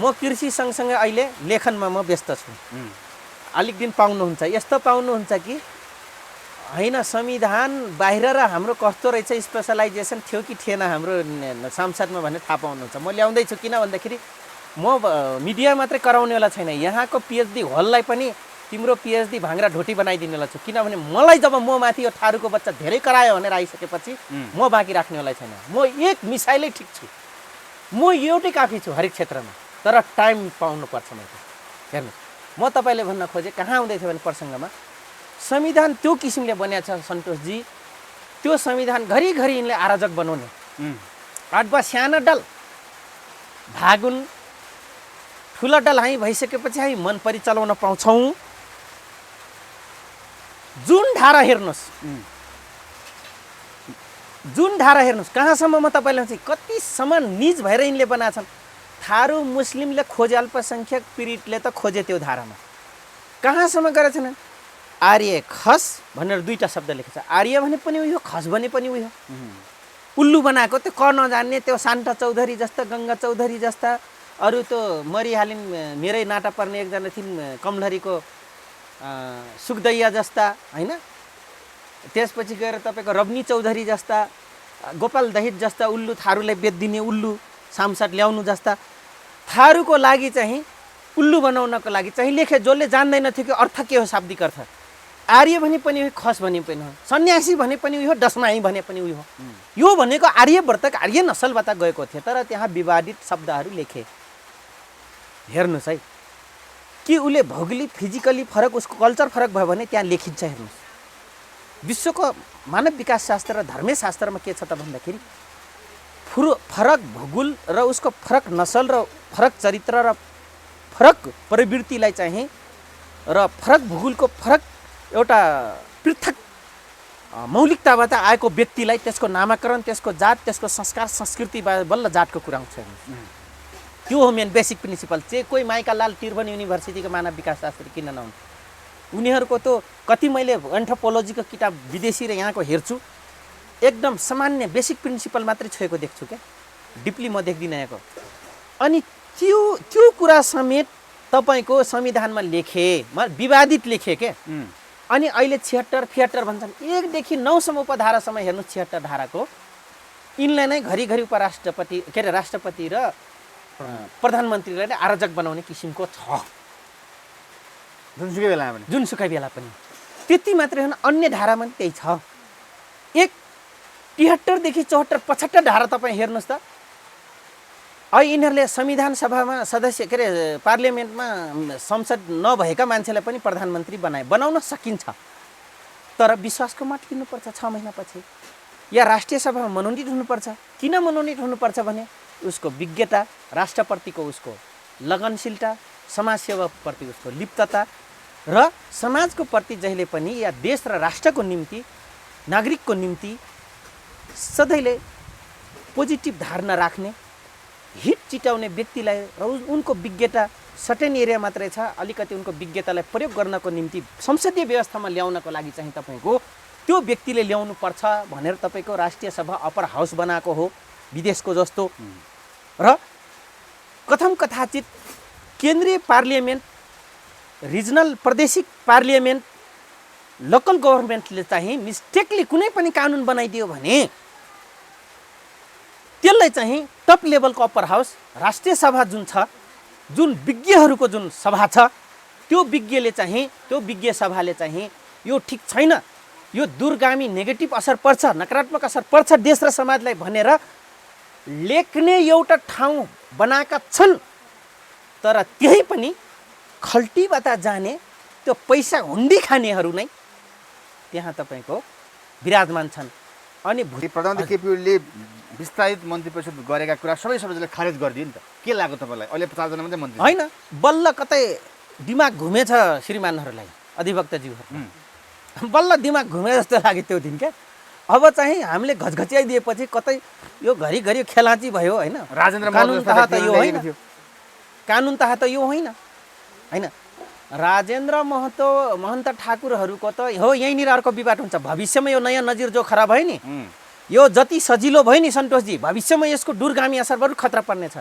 [SPEAKER 1] म कृषि सँगसँगै अहिले लेखनमा म व्यस्त छु। अलिक दिन पाउनुहुन्छ, यस्तो पाउनुहुन्छ कि होइन संविधान बाहिर र हाम्रो कस्तो रहेछ स्पेसलाइजेसन थियो कि थिएन हाम्रो सांसदमा भन्ने थाहा पाउनुहुन्छ। म ल्याउँदैछु किन भन्दाखेरि म मिडिया मात्रै कराउनेवाला छैन, यहाँको पिएचडी हललाई पनि तिम्रो पिएचडी भाङ्रा ढोटी बनाइदिनेवाला छु। किनभने मलाई जब म माथि यो थारूको बच्चा धेरै करायो भनेर आइसकेपछि म बाँकी राख्नेवाला छैन। म एक मिसाइलै ठिक छु, म एउटै काफी छु हरेक क्षेत्रमा, तर टाइम पाउनुपर्छ मैले। हेर्नु म तपाईँले भन्न खोजेँ कहाँ आउँदै थियो भने प्रसङ्गमा संविधान त्यो किसिमले बनिएको छ सन्तोषजी, त्यो संविधान घरिघरि यिनले आराजक बनाउने अथवा सानो डल भागुन ठुलो डल हामी भइसकेपछि हामी मन परि चलाउन पाउँछौँ। जुन धारा हेर्नुहोस् कहाँसम्म म तपाईँलाई चाहिँ कतिसम्म निज भएर यिनले बनाएछन्। थारू मुस्लिमले खोजे, अल्पसङ्ख्यक पीडितले त खोजे त्यो धारामा कहाँसम्म गरेछन्। आर्य खस भनेर दुईवटा शब्द लेखेको छ, आर्य भने पनि उयो, खस भने पनि उयो। उल्लु बनाएको त्यो क नजान्ने त्यो शान्ता चौधरी जस्ता, गङ्गा चौधरी जस्ता, अरू त्यो मरिहालिन् मेरै नाटा पर्ने एकजना थिइन् कमलहरीको सुखदैया जस्ता होइन, त्यसपछि गएर तपाईँको रवनी चौधरी जस्ता, गोपाल दहित जस्ता उल्लु, थारूलाई बेचिदिने उल्लु सांसद ल्याउनु जस्ता थारूको लागि चाहिँ उल्लु बनाउनको लागि चाहिँ लेखे, जसले जान्दैन थियो कि अर्थ के हो, शाब्दिक अर्थ। आर्य भने पनि उयो, खस भने पनि हो, सन्यासी भने पनि उयो, दशमाही भने पनि उयो। यो भनेको आर्यवर्तक आर्य नसलबाट गएको थियो, तर त्यहाँ विवादित शब्दहरू लेखे। हेर्नुहोस् है कि उसले भौगोलिक फिजिकली फरक, उसको कल्चर फरक भयो भने त्यहाँ लेखिन्छ। हेर्नुहोस् विश्वको मानव विकास शास्त्र र धर्मशास्त्रमा के छ त भन्दाखेरि फरक भूगोल र उसको फरक नसल र फरक चरित्र र फरक प्रवृत्तिलाई चाहिँ र फरक भूगोलको फरक एउटा पृथक मौलिकताबाट आएको व्यक्तिलाई त्यसको नामाकरण, त्यसको जात, त्यसको संस्कार संस्कृति बल्ल जातको कुरा आउँछ। त्यो हो मेन बेसिक प्रिन्सिपल चाहिँ। कोही माइका लाल तिर्भन युनिभर्सिटीको मानव विकास शास्त्री किन नहुन्, उनीहरूको त कति मैले एन्थ्रोपोलोजीको किताब विदेशी र यहाँको हेर्छु, एकदम सामान्य बेसिक प्रिन्सिपल मात्रै छोएको देख्छु क्या, डिपली म देख्दिनँ यहाँको। अनि त्यो कुरा समेत तपाईँको संविधानमा लेखे, विवादित लेखे के। अनि अहिले 76 भन्छन्, 1 देखि 9 सम्म उपधारासम्म हेर्नु 76 धाराको यिनलाई नै घरिघरि उपराष्ट्रपति के अरे राष्ट्रपति र प्रधानमन्त्रीलाई नै आराजक बनाउने किसिमको छ, जुनसुकै बेला पनि। त्यति मात्रै होइन, अन्य धारामा पनि त्यही छ। 73 देखि 74 75 धारा तपाईँ हेर्नुहोस् त। अहिले यिनीहरूले संविधान सभामा सदस्य के अरे पार्लियामेन्टमा संसद नभएका मान्छेलाई पनि प्रधानमन्त्री बनाउन सकिन्छ, तर विश्वासको मत लिनुपर्छ 6 महिनापछि, या राष्ट्रिय सभामा मनोनित हुनुपर्छ। किन मनोनित हुनुपर्छ भने उसको विज्ञता, राष्ट्रप्रतिको उसको लगनशीलता, समाजसेवाप्रति उसको लिप्तता र समाजको प्रति जहिले पनि या देश र राष्ट्रको निम्ति, नागरिकको निम्ति सधैँले पोजिटिभ धारणा राख्ने, हिट चिटाउने व्यक्तिलाई र उनको विज्ञता सर्टेन एरिया मात्रै छ, अलिकति उनको विज्ञतालाई प्रयोग गर्नको निम्ति संसदीय व्यवस्थामा ल्याउनको लागि चाहिँ तपाईँको त्यो व्यक्तिले ल्याउनु पर्छ भनेर तपाईँको राष्ट्रिय सभा अप्पर हाउस बनाएको हो विदेशको जस्तो। र कथम कथाचित केन्द्रीय पार्लियामेन्ट, रिजनल प्रादेशिक पार्लियामेन्ट, लोकल गभर्मेन्टले चाहिँ मिस्टेकली कुनै पनि कानुन बनाइदियो भने त्यसलाई चाहिँ टप लेभलको अप्पर हाउस राष्ट्रिय सभा जुन छ, जुन विज्ञहरूको जुन सभा छ, त्यो विज्ञले चाहिँ, त्यो विज्ञ सभाले चाहिँ यो ठिक छैन, यो दूरगामी नेगेटिभ असर पर्छ, नकारात्मक असर पर्छ देश र समाजलाई भनेर लेख्ने एउटा ठाउँ बनाएका छन्। तर त्यही पनि खल्टीबाट जाने त्यो पैसा हुन्डी खानेहरू नै त्यहाँ तपाईँको विराजमान छन्। अनि
[SPEAKER 2] प्रधानमन्त्री केपी ओलीले विस्तारित मन्त्री परिषद गरेका कुरा सबैजनाले खारेज गरिदियो नि त। के लाग्यो तपाईँलाई? अहिले 50 जना मात्रै मन्त्री
[SPEAKER 1] होइन, बल्ल कतै दिमाग घुमेछ श्रीमानहरूलाई, अधिवक्ताज्यूहरू बल्ल दिमाग घुमे जस्तो लाग्यो त्यो दिन क्या। अब चाहिँ हामीले घचघच्याइदिएपछि कतै यो घरिघरि खेलाची भयो होइन।
[SPEAKER 2] राजेन्द्र
[SPEAKER 1] कानुन
[SPEAKER 2] महतो
[SPEAKER 1] तह त
[SPEAKER 2] जस्ता
[SPEAKER 1] यो
[SPEAKER 2] व्यक्तिले
[SPEAKER 1] होइन,
[SPEAKER 2] थियो।
[SPEAKER 1] कानुन तह त यो होइन होइन। राजेन्द्र महन्त ठाकुरहरूको त हो यहीँनिर अर्को विवाद हुन्छ। भविष्यमा यो नयाँ नजिर जो खराब भयो नि, यो जति सजिलो भयो नि सन्तोषजी, भविष्यमा यसको दूरगामी असर बरु खतरा पर्नेछ।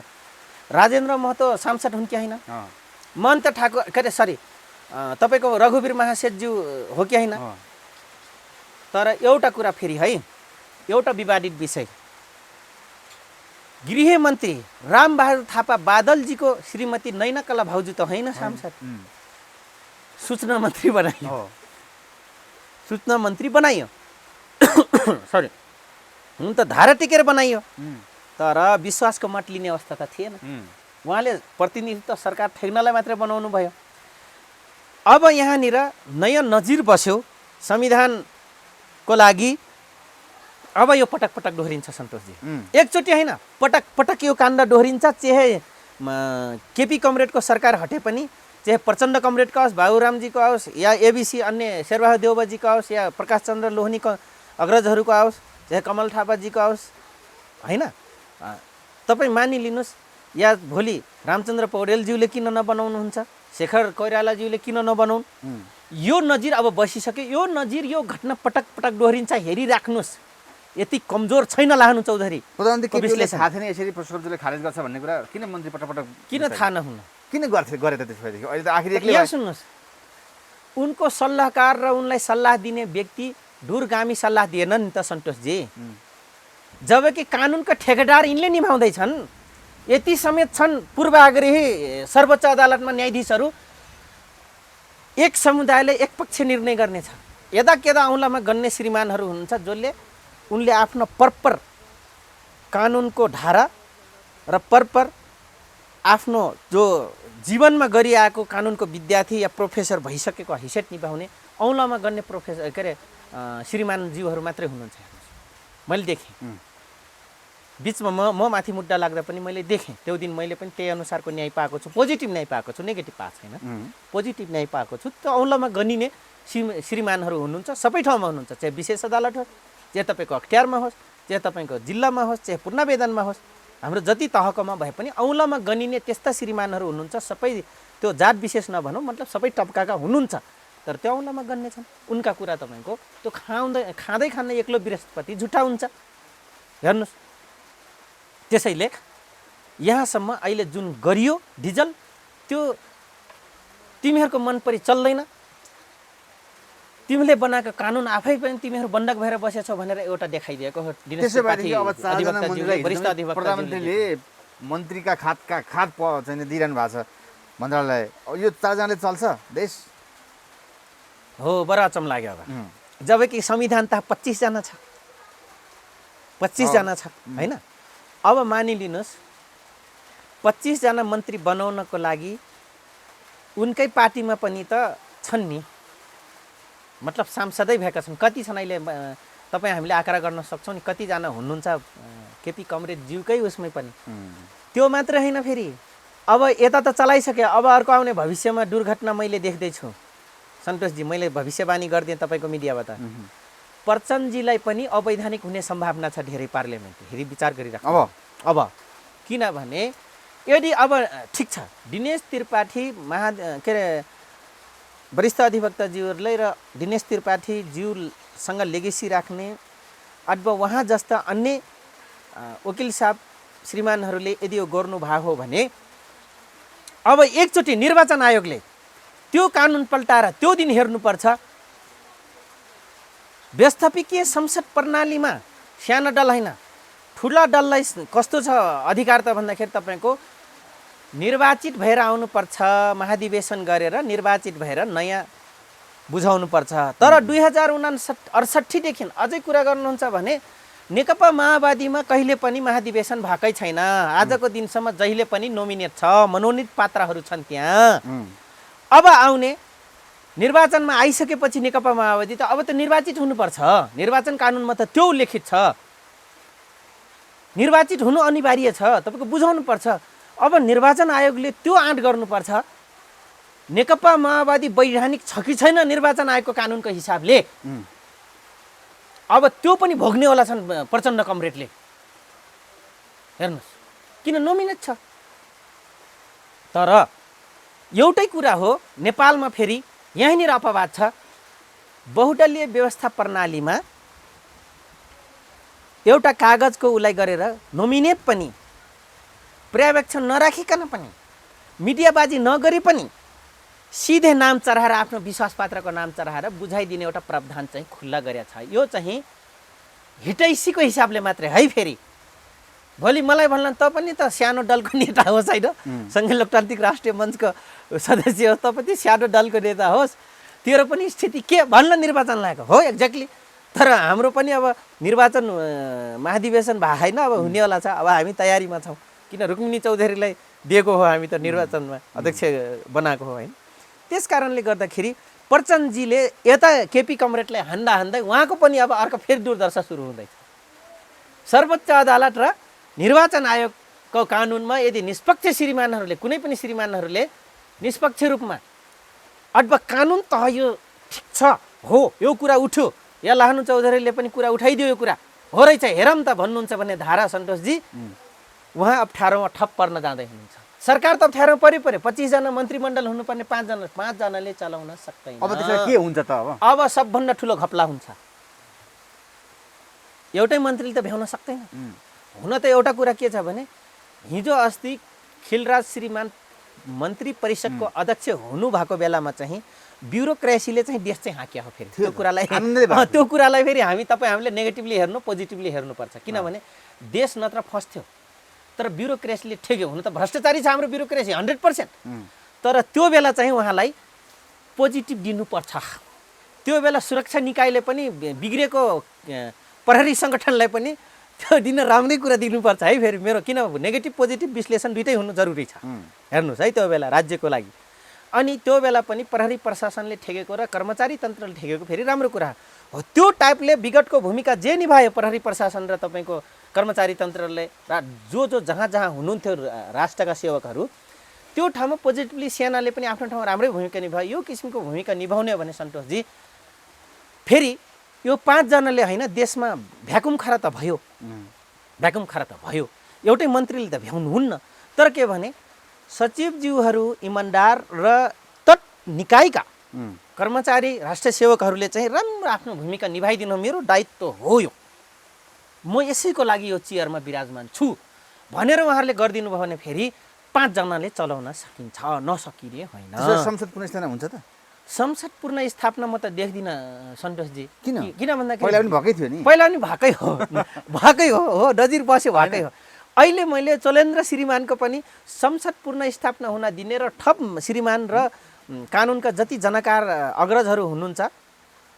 [SPEAKER 1] राजेन्द्र महतो सांसद हुन् कि होइन, महन्त ठाकुर के अरे सरी तपाईँको रघुवीर महासेठज्यू हो कि होइन। तर एउटा कुरा फेरि है, एउटा विवादित विषय, गृहमन्त्री रामबहादुर थापा बादलजीको श्रीमती नैना कला भाउजू त होइन सांसद, सूचना मन्त्री बनाइयो, सूचना मन्त्री बनाइयो सरी, हुन त धारा टेकेर बनाइयो, तर विश्वासको मत लिने अवस्था त थिएन। उहाँले प्रतिनिधित्व सरकार ठेक्नलाई मात्रै बनाउनु भयो। अब यहाँनिर नयाँ नजिर बस्यो संविधानको लागि। अब यो पटक पटक दोहोरिन्छ सन्तोषजी, एकचोटि होइन पटक पटक यो काण्ड दोहोरिन्छ। चाहे केपी कमरेडको सरकार हटे पनि, चाहे प्रचण्ड कमरेडको आओस्, बाबुरामजीको आओस्, या एबिसी अन्य शेरबहादुर देउबाजीको आओस्, या प्रकाश चन्द्र लोहनीको अग्रजहरूको आओस्, चाहे कमल थापाजीको आओस् होइन। तपाईँ मानिलिनुहोस्, या भोलि रामचन्द्र पौडेलज्यूले किन नबनाउनुहुन्छ, शेखर कोइरालाज्यूले किन नबनाउन्, यो नजिर अब बसिसक्यो। यो नजिर यो घटना पटक पटक दोहोरिन्छ, हेरिराख्नुहोस्। यति कमजोर छैन लाहनु चौधरी।
[SPEAKER 2] प्रधानमन्त्री केपीले थाहा थिएन यसरी प्रस्तावले खारेज गर्छ भन्ने कुरा? किन मन्त्री पटक
[SPEAKER 1] किन थाहा नहुन,
[SPEAKER 2] किन गरे त त्यसपछि? अहिले त आखिर एक्लै
[SPEAKER 1] यहाँ सुन्नुहोस्, उनको सल्लाहकार र उनलाई सल्लाह दिने व्यक्ति दूरगामी सल्लाह दिएन नि त सन्तोषजी। जबकि कानुनका ठेकेदार यिनले निभाउँदैछन्। यति समेत छन् पूर्वाग्रही सर्वोच्च अदालतमा न्यायाधीशहरू, एक समुदायले एकपक्ष निर्णय गर्नेछ। यदा केदा औँलामा गन्ने श्रीमानहरू हुनुहुन्छ जसले उनले आफ्नो पर्पर कानुनको धारा र पर्पर आफ्नो जो जीवनमा गरिआएको कानुनको विद्यार्थी या प्रोफेसर भइसकेको हैसियत निभाउने औँलामा गन्ने प्रोफेसर के अरे श्रीमानज्यूहरू मात्रै हुनुहुन्छ। मैले देखेँ बिचमा म माथि मुद्दा लाग्दा पनि मैले देखेँ, त्यो दिन मैले पनि त्यही अनुसारको न्याय पाएको छु, पोजिटिभ न्याय पाएको छु, नेगेटिभ पाएको छैन, पोजिटिभ न्याय पाएको छु। त्यो औँलामा गनिने श्रीमानहरू हुनुहुन्छ, सबै ठाउँमा हुनुहुन्छ, चाहे विशेष अदालत होस्, चाहे तपाईँको अख्तियारमा होस्, चाहे तपाईँको जिल्लामा होस्, चाहे पूर्णवेदनमा होस्, हाम्रो जति तहकोमा भए पनि औँलामा गनिने त्यस्ता श्रीमानहरू हुनुहुन्छ। सबै त्यो जात विशेष नभनौँ, मतलब सबै तबकाका हुनुहुन्छ, तर त्यो औँलामा गन्ने छन्। उनका कुरा तपाईँको त्यो खाँदै खाँदै एक्लो बृहस्पति झुट्टा हुन्छ। हेर्नुहोस्, त्यसैले यहाँसम्म अहिले जुन गरियो डिजल, त्यो तिमीहरूको मन परि चल्दैन। तिमीले बनाएको कानुन आफै पनि तिमीहरू बन्धक भएर बसेछौ भनेर एउटा देखाइदिएको हो।
[SPEAKER 2] प्रधानमन्त्रीले मन्त्रीका खात चाहिँ दिइरहनु भएको छ मन्त्रालय। यो 4 जनाले चल्छ देश
[SPEAKER 1] हो, बडा अचम्म लाग्यो। अब जबकि संविधान त 25 जना छ, 25 जना छ होइन। अब मानिलिनुहोस् 25 जना मन्त्री बनाउनको लागि उनकै पार्टीमा पनि त छन् नि, मतलब सांसदै भएका छन्। कति छन् अहिले तपाईँ हामीले आँकडा गर्न सक्छौँ नि, कतिजना हुनुहुन्छ केपी कमरेडज्यूकै उसमै पनि। त्यो मात्र होइन, फेरि अब यता त चलाइसक्यो, अब अर्को आउने भविष्यमा दुर्घटना मैले देख्दैछु सन्तोषजी। मैले भविष्यवाणी गरिदिएँ तपाईँको मिडियाबाट, प्रचण्डजीलाई पनि अवैधानिक हुने सम्भावना छ धेरै। पार्लियामेन्टले हेरी विचार गरिराख्नु अब, किनभने यदि अब ठिक छ दिनेश त्रिपाठी के अरे वरिष्ठ अधिवक्ताज्यूहरूले र दिनेश त्रिपाठीज्यूसँग लेगेसी राख्ने अथवा उहाँ जस्ता अन्य वकिल साहब श्रीमानहरूले यदि यो गर्नुभएको हो भने अब एकचोटि निर्वाचन आयोगले त्यो कानुन पल्टाएर त्यो दिन हेर्नुपर्छ। व्यवस्थापिकीय संसद प्रणालीमा सानो दल होइन ठुला दललाई कस्तो छ अधिकार त भन्दाखेरि तपाईँको निर्वाचित भएर आउनुपर्छ, महाधिवेशन गरेर निर्वाचित भएर नयाँ बुझाउनुपर्छ। तर 2068 देखि अझै कुरा गर्नुहुन्छ भने नेकपा माओवादीमा कहिले पनि महाधिवेशन भएकै छैन। आजको दिनसम्म जहिले पनि नोमिनेट छ, मनोनित पात्रहरू छन् त्यहाँ। अब आउने निर्वाचनमा आइसकेपछि नेकपा माओवादी त अब त निर्वाचित हुनुपर्छ। निर्वाचन कानुनमा त त्यो उल्लेखित छ, निर्वाचित हुनु अनिवार्य छ, तपाईँको बुझाउनुपर्छ। अब निर्वाचन आयोगले त्यो आँट गर्नुपर्छ। नेकपा माओवादी वैधानिक छ कि छैन निर्वाचन आयोगको कानुनको हिसाबले, अब त्यो पनि भोग्नेवाला छन् प्रचण्ड कमरेडले। हेर्नुहोस् किन नोमिनेट छ। तर एउटै कुरा हो, नेपालमा फेरि यहीँनिर अपवाद छ, बहुदलीय व्यवस्था प्रणालीमा एउटा कागजको उलाई गरेर नोमिनेट पनि, पर्यवेक्षण नराखिकन पनि, मिडियाबाजी नगरी पनि सिधै नाम चढाएर आफ्नो विश्वासपात्रको नाम चढाएर बुझाइदिने एउटा प्रावधान चाहिँ खुल्ला गरेको छ। यो चाहिँ हिटैसीको हिसाबले मात्रै है। फेरि भोलि मलाई भन्ला त पनि त सानो दलको नेता होस् होइन, सङ्घीय लोकतान्त्रिक राष्ट्रिय मञ्चको सदस्य होस्, त पनि सानो दलको नेता होस्, तेरो पनि स्थिति के भन्ला निर्वाचन लागेको हो एक्ज्याक्टली। तर हाम्रो पनि अब निर्वाचन महाधिवेशन भएको होइन, अब हुनेवाला छ। अब हामी तयारीमा छौँ, किन रुक्मिनी चौधरीलाई दिएको हो हामी त निर्वाचनमा अध्यक्ष बनाएको हो होइन। त्यस कारणले गर्दाखेरि प्रचण्डजीले यता केपी कमरेडलाई हान्दा हान्दै उहाँको पनि अब अर्को फेरि दुर्दशा सुरु हुँदैछ। सर्वोच्च अदालत र निर्वाचन आयोगको कानुनमा यदि निष्पक्ष श्रीमानहरूले, कुनै पनि श्रीमानहरूले निष्पक्ष रूपमा अथवा कानुन तह यो ठिक छ हो, यो कुरा उठ्यो, या लाहनु चौधरीले पनि कुरा उठाइदियो, यो कुरा हो रहेछ हेरौँ त भन्नुहुन्छ भने धारा सन्तोषजी उहाँ अप्ठ्यारोमा ठप पर्न जाँदै हुनुहुन्छ। सरकार त अप्ठ्यारोमा पऱ्यो, 25 जना मन्त्रीमण्डल हुनुपर्ने 5 जनाले चलाउन सक्दैन।
[SPEAKER 2] अब त्यसमा के हुन्छ त?
[SPEAKER 1] अब सबभन्दा ठुलो घपला हुन्छ। एउटै मन्त्रीले त भ्याउन सक्दैन। हुन त एउटा कुरा के छ भने, हिजो अस्ति खिलराज श्रीमान मन्त्री परिषदको अध्यक्ष हुनुभएको बेलामा चाहिँ ब्युरोक्रेसीले चाहिँ देश चाहिँ हाँक्या हो। फेरि त्यो कुरालाई फेरि हामीले नेगेटिभली हेर्नु, पोजिटिभली हेर्नुपर्छ। किनभने देश नत्र फस्थ्यो, तर ब्युरोक्रेसीले ठेक्यो। हुन त भ्रष्टाचारी छ हाम्रो ब्युरोक्रेसी 100%, तर त्यो बेला चाहिँ उहाँलाई पोजिटिभ दिनुपर्छ। त्यो बेला सुरक्षा निकायले पनि बिग्रेको प्रहरी सङ्गठनलाई पनि त्यो दिन राम्रै कुरा दिनुपर्छ है। फेरि मेरो किन नेगेटिभ पोजिटिभ विश्लेषण दुइटै हुनु जरुरी छ। हेर्नुहोस् है, त्यो बेला राज्यको लागि अनि त्यो बेला पनि प्रहरी प्रशासनले ठेकेको र कर्मचारी तन्त्रले ठेकेको फेरि राम्रो कुरा हो। त्यो टाइपले विगतको भूमिका जे निभायो प्रहरी प्रशासन र तपाईँको कर्मचारी तन्त्रले, जो जहाँ जहाँ हुनुहुन्थ्यो राष्ट्रका सेवकहरू, त्यो ठाउँमा पोजिटिभली सेनाले पनि आफ्नो ठाउँमा राम्रै भूमिका निभायो। यो किसिमको भूमिका निभाउने हो भने सन्तोषजी फेरि यो 5 जनाले होइन देशमा भ्याकुम खरा त भयो, एउटै मन्त्रीले त भ्याउनुहुन्न। तर के भने सचिवज्यूहरू इमान्दार र तट निकायका कर्मचारी राष्ट्रिय सेवकहरूले चाहिँ राम्रो आफ्नो भूमिका निभाइदिनु मेरो दायित्व हो, यो म यसैको लागि यो चेयरमा विराजमान छु भनेर उहाँहरूले गरिदिनु भयो भने फेरि 5 जनाले चलाउन सकिन्छ, नसकिने होइन।
[SPEAKER 2] संसद पुनर्स्थापना हुन्छ त?
[SPEAKER 1] संसद पुनर्स्थापना म त देख्दिनँ सन्तोषजी। किन भन्दाखेरि
[SPEAKER 2] पहिला पनि भएकै थियो नि।
[SPEAKER 1] पहिला पनि भएकै हो, नजिर बस्यो भएकै हो। अहिले मैले चोलेन्द्र श्रीमानको पनि संसद पुनर्स्थापना हुन दिने र ठप श्रीमान र कानुनका जति जानकार अग्रजहरू हुनुहुन्छ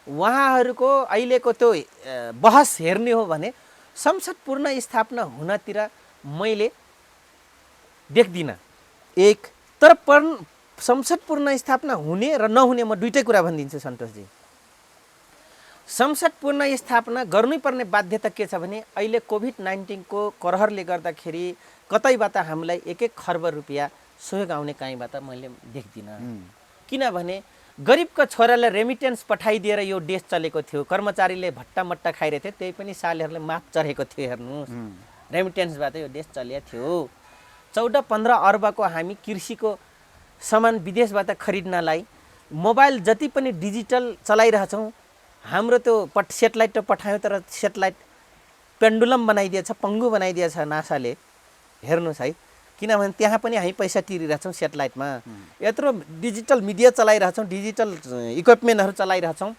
[SPEAKER 1] उहाँहरूको अहिलेको त्यो बहस हेर्ने हो भने संसद पुनर्स्थापना हुनतिर मैले देख्दिनँ। एक तर संसद पुनर्स्थापना हुने र नहुने म दुइटै कुरा भनिदिन्छु सन्तोषजी। संसद पुनर्स्थापना गर्नुपर्ने बाध्यता के छ भने अहिले कोभिड-19 को करहरले गर्दाखेरि कतैबाट हामीलाई 1-1 खर्ब रुपियाँ सहयोग आउने कहीँबाट मैले देख्दिनँ। किनभने गरिबको छोरालाई रेमिटेन्स पठाइदिएर यो देश चलेको थियो, कर्मचारीले भट्टामट्टा खाइरहेको थियो, त्यही पनि सालेहरूले माफ चढेको थियो। हेर्नुहोस्, रेमिटेन्सबाट यो देश चलेको थियो। 14-15 अर्बको हामी कृषिको सामान विदेशबाट खरिद्नलाई मोबाइल जति पनि डिजिटल चलाइरहेछौँ, हाम्रो त्यो सेटेलाइट त पठायौँ, तर सेटेलाइट पेन्डुलम बनाइदिएछ, पङ्गु बनाइदिएछ नासाले। हेर्नुहोस् है, किनभने त्यहाँ पनि हामी पैसा तिरिरहेछौँ सेटेलाइटमा। यत्रो डिजिटल मिडिया चलाइरहेछौँ, डिजिटल इक्विपमेन्टहरू चलाइरहेछौँ,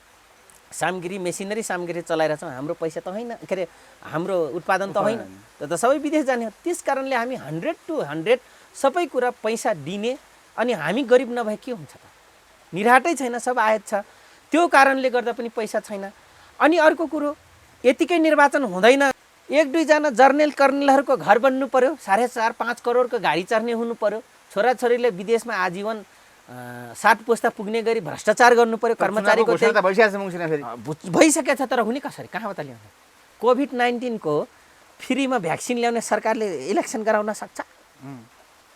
[SPEAKER 1] सामग्री मेसिनरी सामग्री चलाइरहेछौँ, हाम्रो पैसा त होइन, के अरे हाम्रो उत्पादन त होइन, त्यो त सबै विदेश जाने हो। त्यस कारणले हामी 100% सबै कुरा पैसा दिने, अनि हामी गरिब नभए के हुन्छ त? निराटै छैन, सब आयत छ। त्यो कारणले गर्दा पनि पैसा छैन। अनि अर्को कुरो, यतिकै निर्वाचन हुँदैन, 1-2 जना जर्नेल कर्नेलहरूको घर बन्नु पर्यो, 4.5-5 करोडको गाडी चढ्ने हुनु पर्यो, छोराछोरीले विदेशमा आजीवन 7 पुस्ता पुग्ने गरी भ्रष्टाचार गर्नु पर्यो, कर्मचारीको भइसकेको छ। तर हुने कसरी, कहाँबाट ल्याउने? कोभिड-19 को फ्रीमा भ्याक्सिन ल्याउने सरकारले इलेक्सन गराउन सक्छ?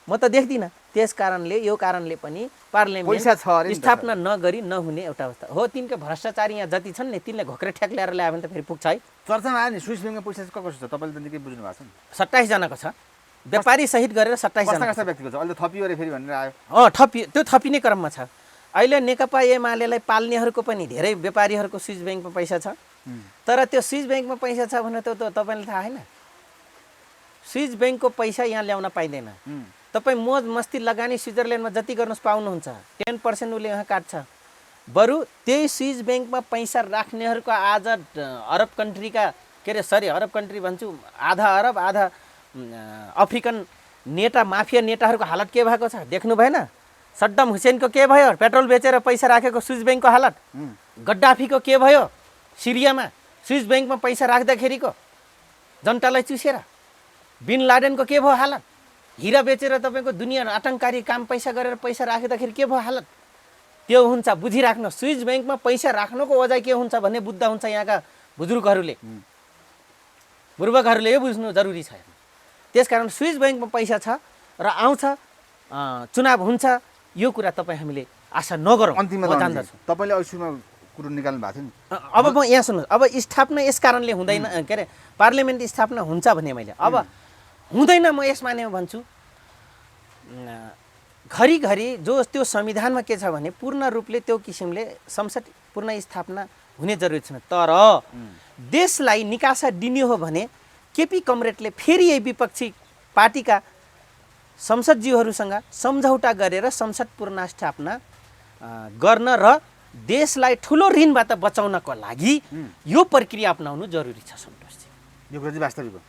[SPEAKER 1] म त देख्दिनँ। त्यस कारणले यो कारणले पनि
[SPEAKER 2] पैसा छ अरे नि
[SPEAKER 1] पार्लियामेन्ट
[SPEAKER 2] त
[SPEAKER 1] स्थापना नगरी नहुने एउटा अवस्था हो। तिनको भ्रष्टाचारी यहाँ जति छन् नि तिनले घोक्रे ठ्याक ल्याएर ल्यायो भने त फेरि पुग्छ है।
[SPEAKER 2] चर्चामा आयो नि स्विस ब्याङ्कमा पैसा चाहिँ कसो छ तपाईँले त निकै बुझ्नु भएको छ नि
[SPEAKER 1] 27 जनाको छ, व्यापारी सहित गरेर 27
[SPEAKER 2] कस्ता
[SPEAKER 1] जना।
[SPEAKER 2] कस्ता व्यक्तिको छ अहिले थपियो अरे फेरि भनेर आयो
[SPEAKER 1] त्यो थपिने क्रममा छ। अहिले नेकपा एमालेलाई पाल्नेहरूको पनि धेरै व्यापारीहरूको स्विस ब्याङ्कमा पैसा छ। तर त्यो स्विस ब्याङ्कमा पैसा छ भने त तपाईँलाई थाहा छैन। स्विस ब्याङ्कको पैसा यहाँ ल्याउन पाइँदैन। तपाईँ मोज मस्ती लगानी स्विजरल्यान्डमा जति गर्नुहोस् पाउनुहुन्छ, 10% उसले यहाँ काट्छ। बरु त्यही स्विस ब्याङ्कमा पैसा राख्नेहरूको आज अरब कन्ट्रीका अरब कन्ट्री भन्छु, आधा अरब आधा अफ्रिकन नेता माफिया नेताहरूको हालत के भएको छ देख्नु भएन? सद्दाम हुसेनको के भयो? पेट्रोल बेचेर पैसा राखेको स्विस ब्याङ्कको हालत। गड्डाफीको के भयो सिरियामा? स्विस ब्याङ्कमा पैसा राख्दाखेरिको जनतालाई चुसेर। बिन लाडेनको के भयो हालत? हिरा बेचेर तपाईँको दुनियाँ आतङ्ककारी काम पैसा गरेर पैसा राख्दाखेरि के भयो हालत? त्यो हुन्छ बुझिराख्नु। स्विस ब्याङ्कमा पैसा राख्नुको वजह के हुन्छ भन्ने बुझ्दा हुन्छ यहाँका बुजुर्गहरूले, बुर्बकहरूले यो बुझ्नु जरुरी छ। त्यसकारण स्विस ब्याङ्कमा पैसा छ र आउँछ, चुनाव हुन्छ, यो कुरा तपाईँ हामीले आशा नगरौँ।
[SPEAKER 2] अन्तिममा
[SPEAKER 1] म जान्दछु
[SPEAKER 2] तपाईँले अहिलेसम्म कुरो निकाल्नु भएको थियो नि।
[SPEAKER 1] अब म यहाँ सुन्नुहोस्, अब स्थापना यस कारणले हुँदैन, के अरे पार्लियामेन्ट स्थापना हुन्छ भने मैले अब हुँदैन म यस मानेमा भन्छु। घरिघरि जो त्यो संविधानमा के छ भने पूर्ण रूपले त्यो किसिमले संसद पूर्ण स्थापना हुने जरुरी छैन। तर देशलाई निकासा दिने हो भने केपी कमरेडले फेरि यही विपक्षी पार्टीका संसदज्यूहरूसँग सम्झौता गरेर संसद पूर्ण स्थापना गर्न र देशलाई ठुलो ऋणबाट बचाउनको लागि यो प्रक्रिया अपनाउनु जरुरी छ। सन्तोषजी,
[SPEAKER 2] यो कुरा चाहिँ वास्तविक हो।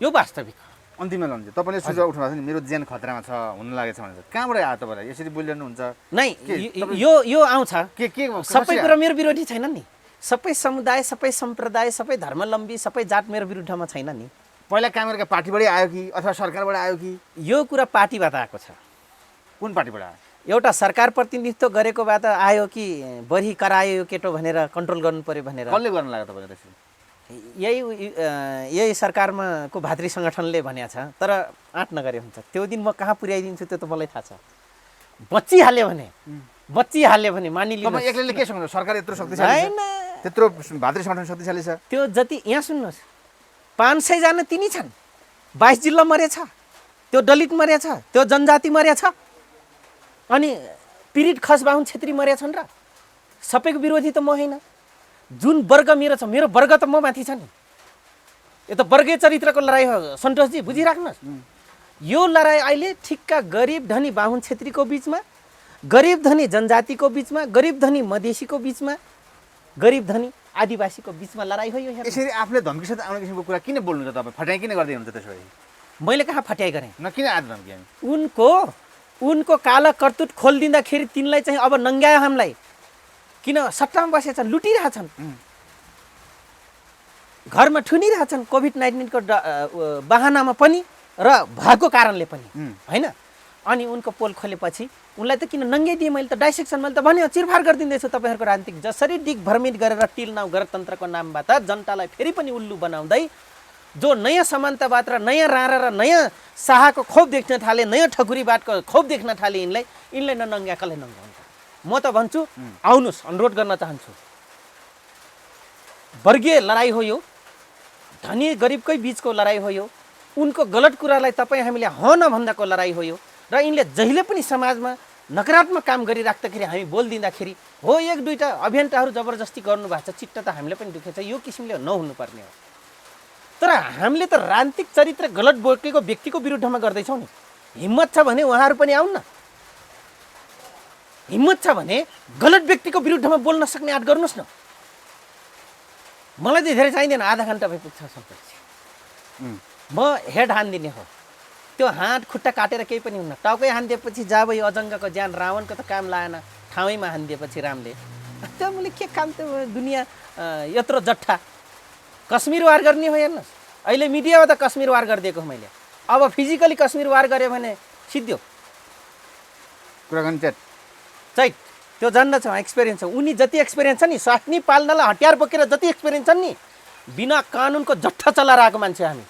[SPEAKER 1] यो वास्तविक हो।
[SPEAKER 2] अन्तिममा लान्छ तपाईँले सुझाव उठाउनु भएको छ नि, मेरो ज्यान खतरामा छ हुन लागेको छ भनेर। कहाँबाट आयो तपाईँलाई यसरी बोलिरहनुहुन्छ?
[SPEAKER 1] नै यो आउँछ
[SPEAKER 2] के
[SPEAKER 1] सबै कुरा मेरो विरोधी छैन नि। सबै समुदाय, सबै सम्प्रदाय, सबै धर्मावलम्बी, सबै जात मेरो विरुद्धमा छैन नि।
[SPEAKER 2] पहिला काम गरेका पार्टीबाटै आयो कि अथवा सरकारबाट आयो कि?
[SPEAKER 1] यो कुरा पार्टीबाट आएको छ।
[SPEAKER 2] कुन पार्टीबाट आयो?
[SPEAKER 1] एउटा सरकार प्रतिनिधित्व गरेकोबाट आयो कि बढी करायो यो केटो भनेर कन्ट्रोल गर्नु पर्यो भनेर?
[SPEAKER 2] कसले गर्न लाग्यो तपाईँलाई त्यसरी?
[SPEAKER 1] यही सरकारमा को भातृ सङ्गठनले भनेको छ। तर आँट नगरे हुन्छ। त्यो दिन म कहाँ पुर्याइदिन्छु त्यो त मलाई थाहा छ। बचिहाल्यो भने मानिलिनु।
[SPEAKER 2] तपाईँ एक्लैले के सक्नुहुन्छ? सरकार यत्रो शक्तिशाली छ, त्यत्रो भातृ सङ्गठन शक्तिशाली छ।
[SPEAKER 1] त्यो जति यहाँ सुन्नुहोस्, 500 जना तिनी छन्, 22 जिल्ला मरेछ, त्यो दलित मरेछ, त्यो जनजाति मरेछ, अनि पीडित खस बाहुन छेत्री मरेछन् र सबैको विरोधी त म होइन। जुन वर्ग मेरो छ, मेरो वर्ग त म माथि छ नि। यो त वर्गीय चरित्रको लडाइँ हो सन्तोषजी, बुझिराख्नुहोस्। यो लडाइँ अहिले ठिक्का गरिब धनी बाहुन छेत्रीको बिचमा, गरिब धनी जनजातिको बिचमा, गरिब धनी मधेसीको बिचमा, गरिब धनी आदिवासीको बिचमा लडाइँ हो। यो
[SPEAKER 2] यसरी आफूले धम्कीसाथ आउने किसिमको कुरा किन बोल्नुहुन्छ तपाईँ? फटाइ किन गर्दै हुनुहुन्छ त्यसो भए?
[SPEAKER 1] मैले कहाँ फट्याइ गरेँ?
[SPEAKER 2] किन आज धम्की?
[SPEAKER 1] उनको काला करतुत खोलिदिँदाखेरि तिनलाई चाहिँ अब नङ्ग्यायो हामीलाई। किन सट्टामा बसेछन्, लुटिरहेछन्, घरमा ठुनिरहेछन् कोभिड-19 को बहानामा पनि र भएको कारणले पनि होइन। अनि उनको पोल खोलेपछि उनलाई त किन नङ्ग्याइदिएँ मैले त? डाइसेक्सन मैले त भन्यो, चिरफार गरिदिँदैछु तपाईँहरूको राजनीतिक जसरी दिग्भ्रमित गरेर टिल नाउ गणतन्त्रको नामबाट जनतालाई फेरि पनि उल्लु बनाउँदै जो नयाँ समानतावाद र नयाँ राणा र नयाँ शाहको खोप देख्न थाले, नयाँ ठकुरीवादको खोप देख्न थाले, यिनलाई ननङ्ग्या कसले नङ्ग्याउँछ? म त भन्छु आउनुहोस्, अनुरोध गर्न चाहन्छु। वर्गीय लडाइँ हो यो, धनी गरिबकै बिचको लडाइँ हो यो। उनको गलत कुरालाई तपाईँ हामीले ह नभन्दाको लडाइँ हो यो। र यिनले जहिले पनि समाजमा नकारात्मक काम गरिराख्दाखेरि हामी बोलिदिँदाखेरि हो एक दुईवटा अभियन्ताहरू जबरजस्ती गर्नुभएको छ, चित्त त हामीलाई पनि दुखेको छ। यो किसिमले नहुनुपर्ने हो। तर हामीले त राजनीतिक चरित्र गलत बोकेको व्यक्तिको विरुद्धमा गर्दैछौँ नि। हिम्मत छ भने उहाँहरू पनि आउन् न। हिम्मत छ भने गलत व्यक्तिको विरुद्धमा बोल्न सक्ने आँट गर्नुहोस् न। मलाई चाहिँ धेरै चाहिँदैन, आधा घन्टा भए पुग्छ सन्तोषजी। म हेड हानिदिने हो। त्यो हात खुट्टा काटेर केही पनि हुन्न। टाउकै हानिदिएपछि जब यो अजङ्गको ज्यान रावणको त काम लाएन, ठाउँमा हानिदिएपछि रामले त्यो मैले के काम? त्यो दुनियाँ यत्रो जट्ठा कश्मीर वार गर्ने हो। हेर्नुहोस् अहिले मिडियामा त कश्मीर वार गरिदिएको हो मैले। अब फिजिकली कश्मीर वार गऱ्यो भने सिद्धियो चैत। त्यो जान्दछ, एक्सपिरियन्स छ। उनी जति एक्सपिरियन्स छ नि, स्वास्नी पाल्नलाई हतियार बोकेर जति एक्सपिरियन्स छन् नि, बिना कानुनको जट्ठा चलाएर आएको मान्छे हामी।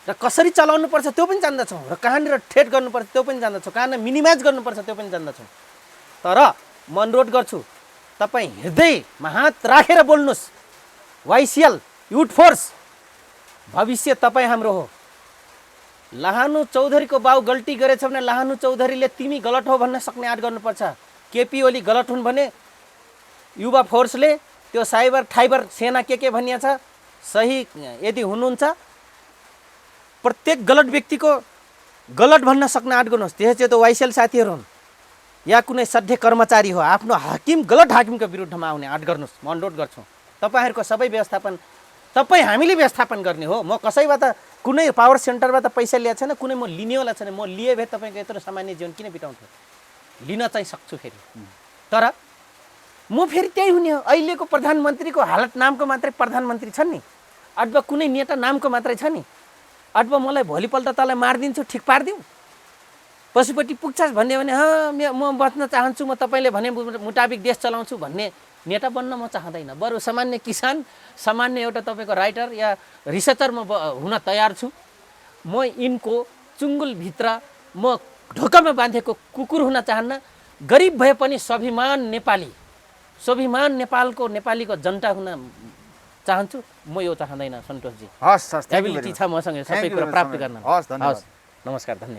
[SPEAKER 1] र कसरी चलाउनुपर्छ त्यो पनि जान्दछौँ र कहाँनिर ठेट गर्नुपर्छ त्यो पनि जान्दछौँ, कहाँनिर मिनिमाइज गर्नुपर्छ त्यो पनि जान्दछौँ। तर म अनुरोध गर्छु तपाईँ हृदयमा हात राखेर बोल्नुहोस्। वाइसिएल युथ फोर्स भविष्य तपाईँ हाम्रो हो। लाहानु चौधरीको बाउ गल्ती गरेछ भने लाहानु चौधरीले तिमी गलत हो भन्न सक्ने आँट गर्नुपर्छ। केपी ओली गलत हुन् भने युवा फोर्सले त्यो साइबर ठाइबर सेना के भनिया छ सही यदि हुनुहुन्छ प्रत्येक गलत व्यक्तिको गलत भन्न सक्ने आँट गर्नुहोस्। त्यसै चाहिँ त्यो वाइसिएल साथीहरू हुन् या कुनै सभ्य कर्मचारी हो, आफ्नो गलत हाकिमको विरुद्धमा आउने आँट गर्नुहोस्। म अनुरोध गर्छु तपाईँहरूको सबै व्यवस्थापन तपाईँ हामीले व्यवस्थापन गर्ने हो। म कसैबाट कुनै पावर सेन्टरबाट पैसा ल्याएको छैन, कुनै म लिनेवाला छैन। म लिए भए तपाईँको यत्रो सामान्य जीवन किन बिताउँथेँ? लिन चाहिँ सक्छु फेरि, तर म फेरि त्यही हुने हो। अहिलेको प्रधानमन्त्रीको हालत नामको मात्रै प्रधानमन्त्री छन् नि, अथवा कुनै नेता नामको मात्रै छ नि, अथवा मलाई भोलिपल्ट तँलाई मारिदिन्छु ठिक पारिदिउँ पशुपति पुग्छस् भन्यो भने म बच्न चाहन्छु, म तपाईँले भने मुताबिक देश चलाउँछु भन्ने नेता बन्न म चाहँदैन। बरु सामान्य किसान, सामान्य एउटा तपाईँको राइटर या रिसर्चर म हुन तयार छु। म यिनको चुङ्गुलभित्र म ढोकामा बाँधेको कुकुर हुन चाहन्न। गरिब भए पनि स्वाभिमान नेपाली, स्वाभिमान नेपालीको जनता हुन चाहन्छु। म यो चाहँदैन सन्तोषजी।
[SPEAKER 2] हस्,
[SPEAKER 1] एबिलिटी छ मसँग सबै कुरा प्राप्त गर्न।
[SPEAKER 2] हस्, धन्यवाद।
[SPEAKER 1] नमस्कार, धन्यवाद।